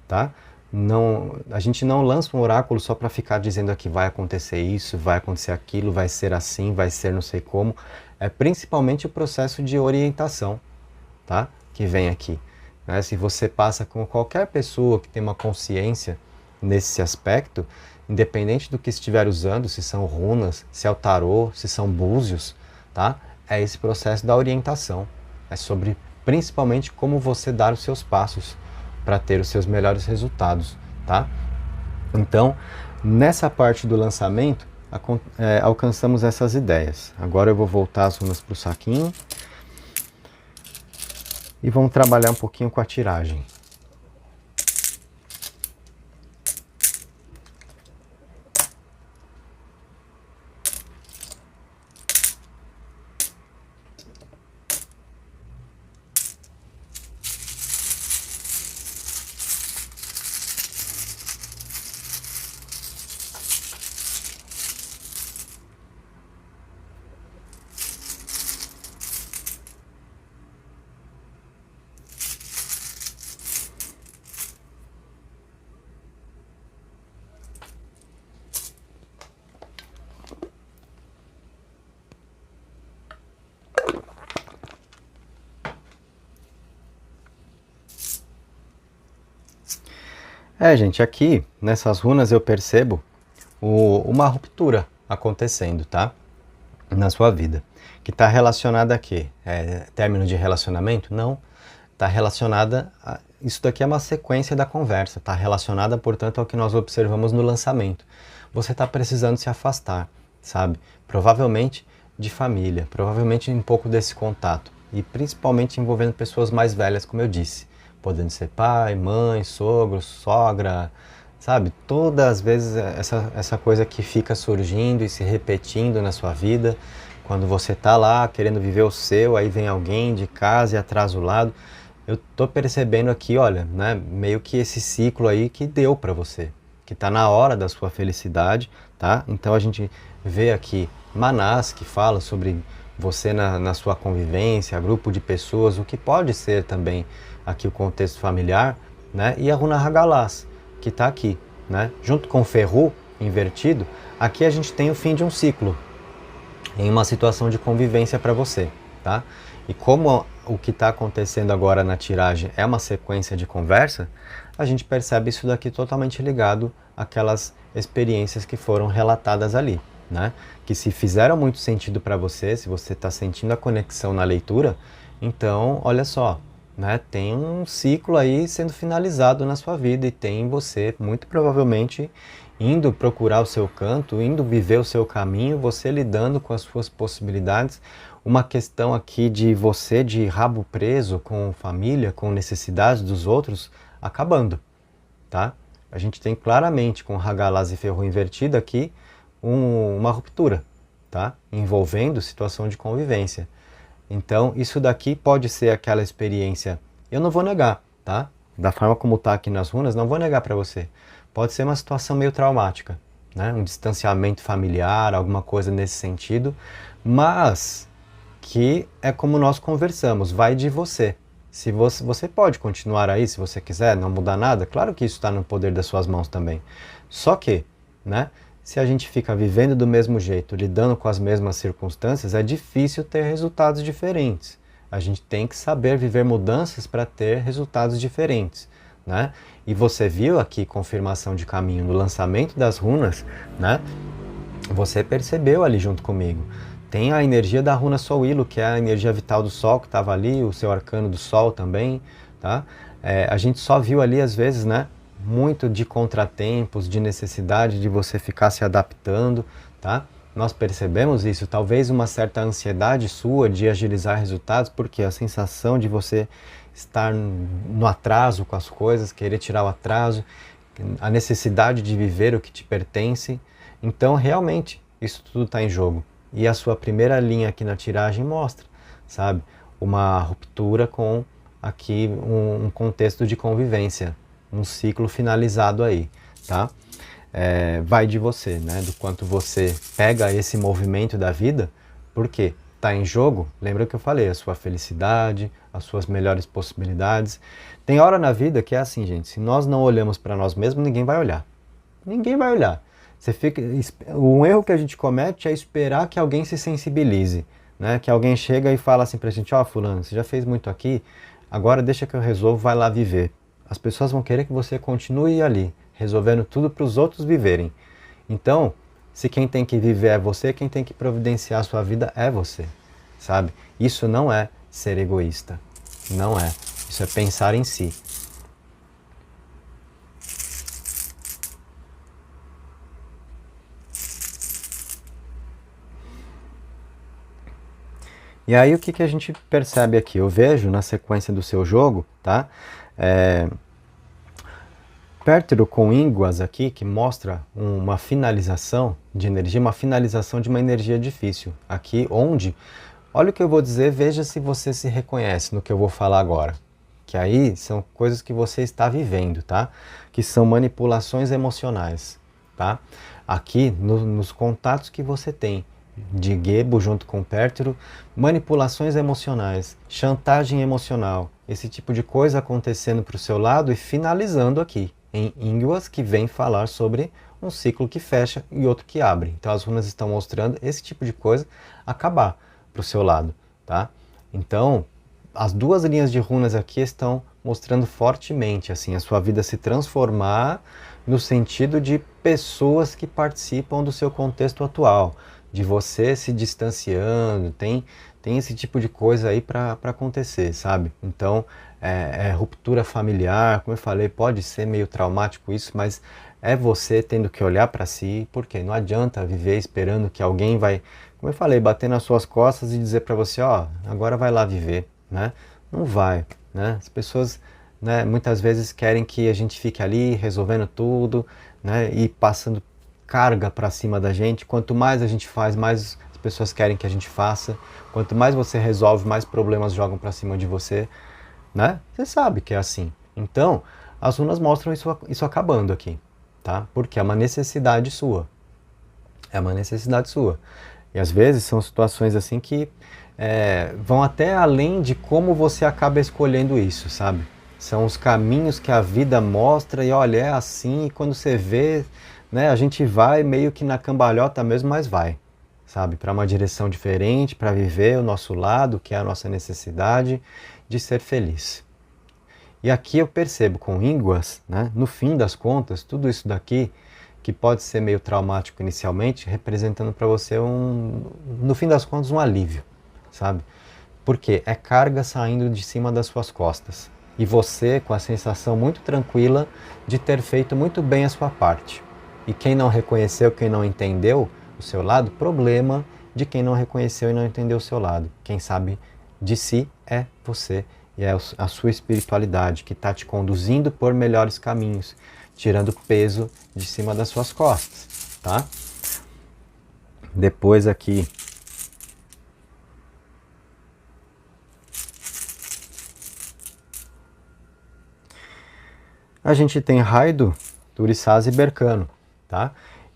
[SPEAKER 1] tá? Não, a gente não lança um oráculo só para ficar dizendo que vai acontecer isso, vai acontecer aquilo, vai ser assim, vai ser não sei como. É principalmente o processo de orientação, tá, que vem aqui. Né? Se você passa com qualquer pessoa que tem uma consciência nesse aspecto, independente do que estiver usando, se são runas, se é o tarô, se são búzios, tá? É esse processo da orientação. É sobre principalmente como você dar os seus passos para ter os seus melhores resultados, tá? Então, nessa parte do lançamento, alcançamos essas ideias. Agora eu vou voltar as runas para o saquinho e vamos trabalhar um pouquinho com a tiragem. Gente, aqui nessas runas eu percebo uma ruptura acontecendo, tá? Na sua vida. Que está relacionada a quê? Término de relacionamento? Não. Está relacionada a... Isso daqui é uma sequência da conversa. Está relacionada, portanto, ao que nós observamos no lançamento. Você está precisando se afastar, sabe? Provavelmente de família, provavelmente um pouco desse contato. E principalmente envolvendo pessoas mais velhas, como eu disse. Podendo ser pai, mãe, sogro, sogra, sabe? Todas as vezes essa coisa que fica surgindo e se repetindo na sua vida, Quando você tá lá querendo viver o seu, aí vem alguém de casa e atrasa o lado. Eu tô percebendo aqui, olha, né, meio que esse ciclo aí que deu para você, que tá na hora da sua felicidade, tá? Então a gente vê aqui Manás, que fala sobre você na sua convivência, grupo de pessoas, o que pode ser também aqui o contexto familiar, né? E a runa Hagalaz, que está aqui, né? Junto com o Ferru invertido, aqui a gente tem o fim de um ciclo, em uma situação de convivência para você, tá? E como o que está acontecendo agora na tiragem é uma sequência de conversa, a gente percebe isso daqui totalmente ligado àquelas experiências que foram relatadas ali, né? Que se fizeram muito sentido para você, se você está sentindo a conexão na leitura, então, olha só, né? Tem um ciclo aí sendo finalizado na sua vida e tem você, muito provavelmente, indo procurar o seu canto, indo viver o seu caminho, você lidando com as suas possibilidades, uma questão aqui de você de rabo preso com família, com necessidades dos outros, acabando, tá? A gente tem claramente com Hagalaz e Ferro invertido aqui uma ruptura, tá? Envolvendo situação de convivência. Então, isso daqui pode ser aquela experiência, eu não vou negar, tá? Da forma como está aqui nas runas, não vou negar para você. Pode ser uma situação meio traumática, né? Um distanciamento familiar, alguma coisa nesse sentido, mas que é como nós conversamos, vai de você. Se você pode continuar aí, se você quiser, não mudar nada, claro que isso está no poder das suas mãos também. Só que, né? Se a gente fica vivendo do mesmo jeito, lidando com as mesmas circunstâncias, é difícil ter resultados diferentes. A gente tem que saber viver mudanças para ter resultados diferentes, né? E você viu aqui confirmação de caminho no lançamento das runas, né? Você percebeu ali junto comigo. Tem a energia da runa Solilo, que é a energia vital do Sol, que estava ali, o seu arcano do Sol também, tá? A gente só viu ali às vezes, né? Muito de contratempos, de necessidade de você ficar se adaptando, tá? Nós percebemos isso, talvez uma certa ansiedade sua de agilizar resultados, porque a sensação de você estar no atraso com as coisas, querer tirar o atraso, a necessidade de viver o que te pertence. Então, realmente, isso tudo está em jogo. E a sua primeira linha aqui na tiragem mostra, sabe? Uma ruptura com aqui um contexto de convivência, um ciclo finalizado aí, tá? Vai de você, né? Do quanto você pega esse movimento da vida, porque está em jogo, lembra que eu falei, a sua felicidade, as suas melhores possibilidades. Tem hora na vida que é assim, gente, se nós não olhamos para nós mesmos, ninguém vai olhar. Ninguém vai olhar. Um erro que a gente comete é esperar que alguém se sensibilize, né? Que alguém chega e fala assim pra gente, ó, fulano, você já fez muito aqui, agora deixa que eu resolvo, vai lá viver. As pessoas vão querer que você continue ali, resolvendo tudo para os outros viverem. Então, se quem tem que viver é você, quem tem que providenciar a sua vida é você, sabe? Isso não é ser egoísta, não é. Isso é pensar em si. E aí o que a gente percebe aqui? Eu vejo na sequência do seu jogo, tá? Pértero com ínguas aqui, que mostra uma finalização de energia, uma finalização de uma energia difícil. Aqui onde, olha o que eu vou dizer, veja se você se reconhece no que eu vou falar agora. Que aí são coisas que você está vivendo, tá? Que são manipulações emocionais, tá? Aqui nos contatos que você tem de Gebo junto com Pértero, manipulações emocionais, chantagem emocional, esse tipo de coisa acontecendo para o seu lado e finalizando aqui em ínguas, que vem falar sobre um ciclo que fecha e outro que abre. Então as runas estão mostrando esse tipo de coisa acabar para o seu lado, tá? Então as duas linhas de runas aqui estão mostrando fortemente assim a sua vida se transformar no sentido de pessoas que participam do seu contexto atual, de você se distanciando, tem esse tipo de coisa aí para acontecer, sabe? Então, ruptura familiar, como eu falei, pode ser meio traumático isso, mas é você tendo que olhar para si, porque não adianta viver esperando que alguém vai, como eu falei, bater nas suas costas e dizer para você, ó, agora vai lá viver, né? Não vai, né? As pessoas, né, muitas vezes querem que a gente fique ali resolvendo tudo, né, e passando carga para cima da gente. Quanto mais a gente faz, mais as as pessoas querem que a gente faça. Quanto mais você resolve, mais problemas jogam para cima de você, né? Você sabe que é assim. Então, as runas mostram isso acabando aqui, tá? Porque é uma necessidade sua. É uma necessidade sua. E às vezes são situações assim que vão até além de como você acaba escolhendo isso, sabe? São os caminhos que a vida mostra e olha, é assim, e quando você vê, né, a gente vai meio que na cambalhota mesmo, mas vai, sabe? Para uma direção diferente, para viver o nosso lado, que é a nossa necessidade de ser feliz. E aqui eu percebo com ínguas, né, no fim das contas, tudo isso daqui, que pode ser meio traumático inicialmente, representando para você no fim das contas, um alívio, sabe? Porque é carga saindo de cima das suas costas. E você com a sensação muito tranquila de ter feito muito bem a sua parte. E quem não reconheceu, quem não entendeu o seu lado, problema de quem não reconheceu e não entendeu o seu lado. Quem sabe de si é você e é a sua espiritualidade que está te conduzindo por melhores caminhos, tirando peso de cima das suas costas, tá? Depois aqui a gente tem Raido, Turiçaz e Bercano, tá?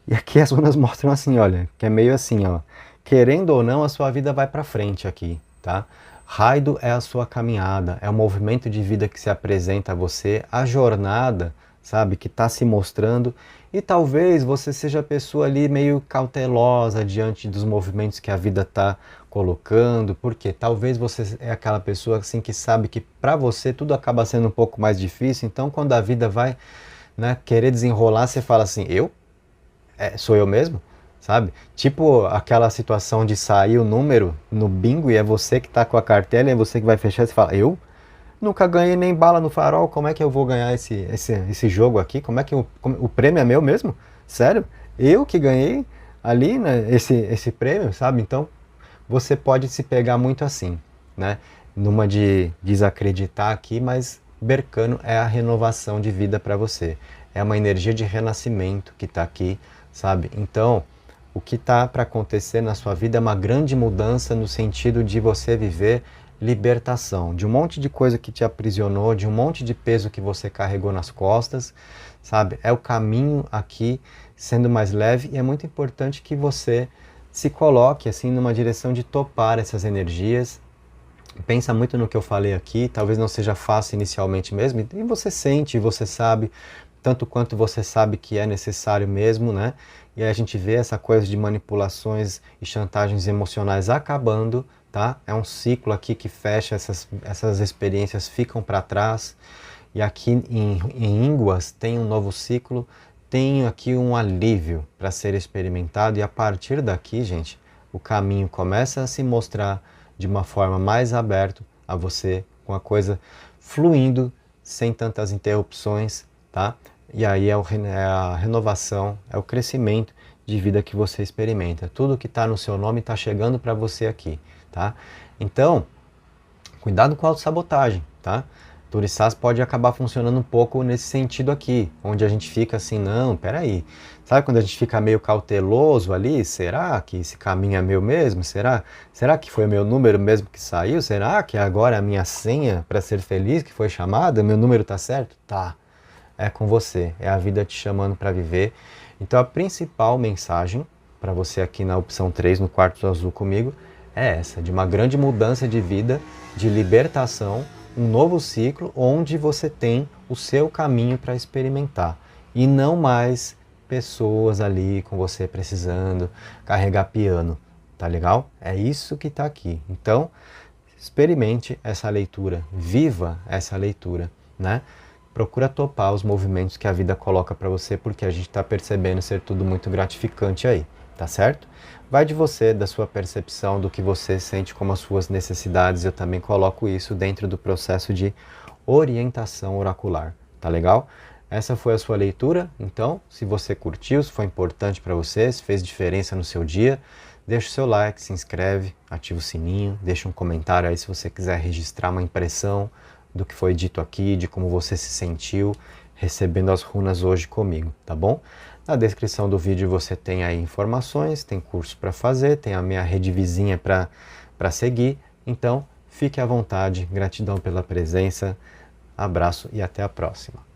[SPEAKER 1] E aqui as runas mostram assim, olha, que é meio assim, ó, querendo ou não, a sua vida vai para frente aqui, tá? Raido é a sua caminhada, é o movimento de vida que se apresenta a você, a jornada, sabe, que está se mostrando, e talvez você seja a pessoa ali meio cautelosa diante dos movimentos que a vida está colocando, porque talvez você é aquela pessoa assim que sabe que para você tudo acaba sendo um pouco mais difícil, então quando a vida vai, né, querer desenrolar, você fala assim, sou eu mesmo? Sabe? Tipo aquela situação de sair o número no bingo e é você que está com a cartela e é você que vai fechar e você fala, eu? Nunca ganhei nem bala no farol, como é que eu vou ganhar esse jogo aqui? Como é que o prêmio é meu mesmo? Sério? Eu que ganhei ali, né, esse prêmio, sabe? Então você pode se pegar muito assim, né? Numa de desacreditar aqui, mas Bercano é a renovação de vida para você. É uma energia de renascimento que está aqui, sabe? Então, o que está para acontecer na sua vida é uma grande mudança no sentido de você viver libertação, de um monte de coisa que te aprisionou, de um monte de peso que você carregou nas costas, sabe? É o caminho aqui sendo mais leve e é muito importante que você se coloque assim numa direção de topar essas energias. Pensa muito no que eu falei aqui, talvez não seja fácil inicialmente mesmo, e você sente, você sabe, tanto quanto você sabe que é necessário mesmo, né? E aí a gente vê essa coisa de manipulações e chantagens emocionais acabando, tá? É um ciclo aqui que fecha, essas experiências ficam para trás, e aqui em Ínguas tem um novo ciclo, tem aqui um alívio para ser experimentado, e a partir daqui, gente, o caminho começa a se mostrar de uma forma mais aberta a você, com a coisa fluindo, sem tantas interrupções, tá? E aí é a renovação, é o crescimento de vida que você experimenta. Tudo que está no seu nome está chegando para você aqui, tá? Então, cuidado com a autossabotagem, tá? Turiçás pode acabar funcionando um pouco nesse sentido aqui, onde a gente fica assim, não, peraí. Sabe quando a gente fica meio cauteloso ali? Será que esse caminho é meu mesmo? Será que foi meu número mesmo que saiu? Será que agora é a minha senha para ser feliz que foi chamada? Meu número tá certo? Tá. É com você, é a vida te chamando para viver. Então a principal mensagem para você aqui na opção 3, no quarto azul comigo, é essa, de uma grande mudança de vida, de libertação, um novo ciclo onde você tem o seu caminho para experimentar e não mais pessoas ali com você precisando carregar piano, tá legal? É isso que está aqui. Então, experimente essa leitura, viva essa leitura, né? Procura topar os movimentos que a vida coloca para você, porque a gente está percebendo ser tudo muito gratificante aí, tá certo? Vai de você, da sua percepção, do que você sente como as suas necessidades. Eu também coloco isso dentro do processo de orientação oracular, tá legal? Essa foi a sua leitura, então, se você curtiu, se foi importante para você, se fez diferença no seu dia, deixa o seu like, se inscreve, ativa o sininho, deixa um comentário aí se você quiser registrar uma impressão do que foi dito aqui, de como você se sentiu recebendo as runas hoje comigo, tá bom? Na descrição do vídeo você tem aí informações, tem curso para fazer, tem a minha rede vizinha para seguir. Então, fique à vontade. Gratidão pela presença. Abraço e até a próxima.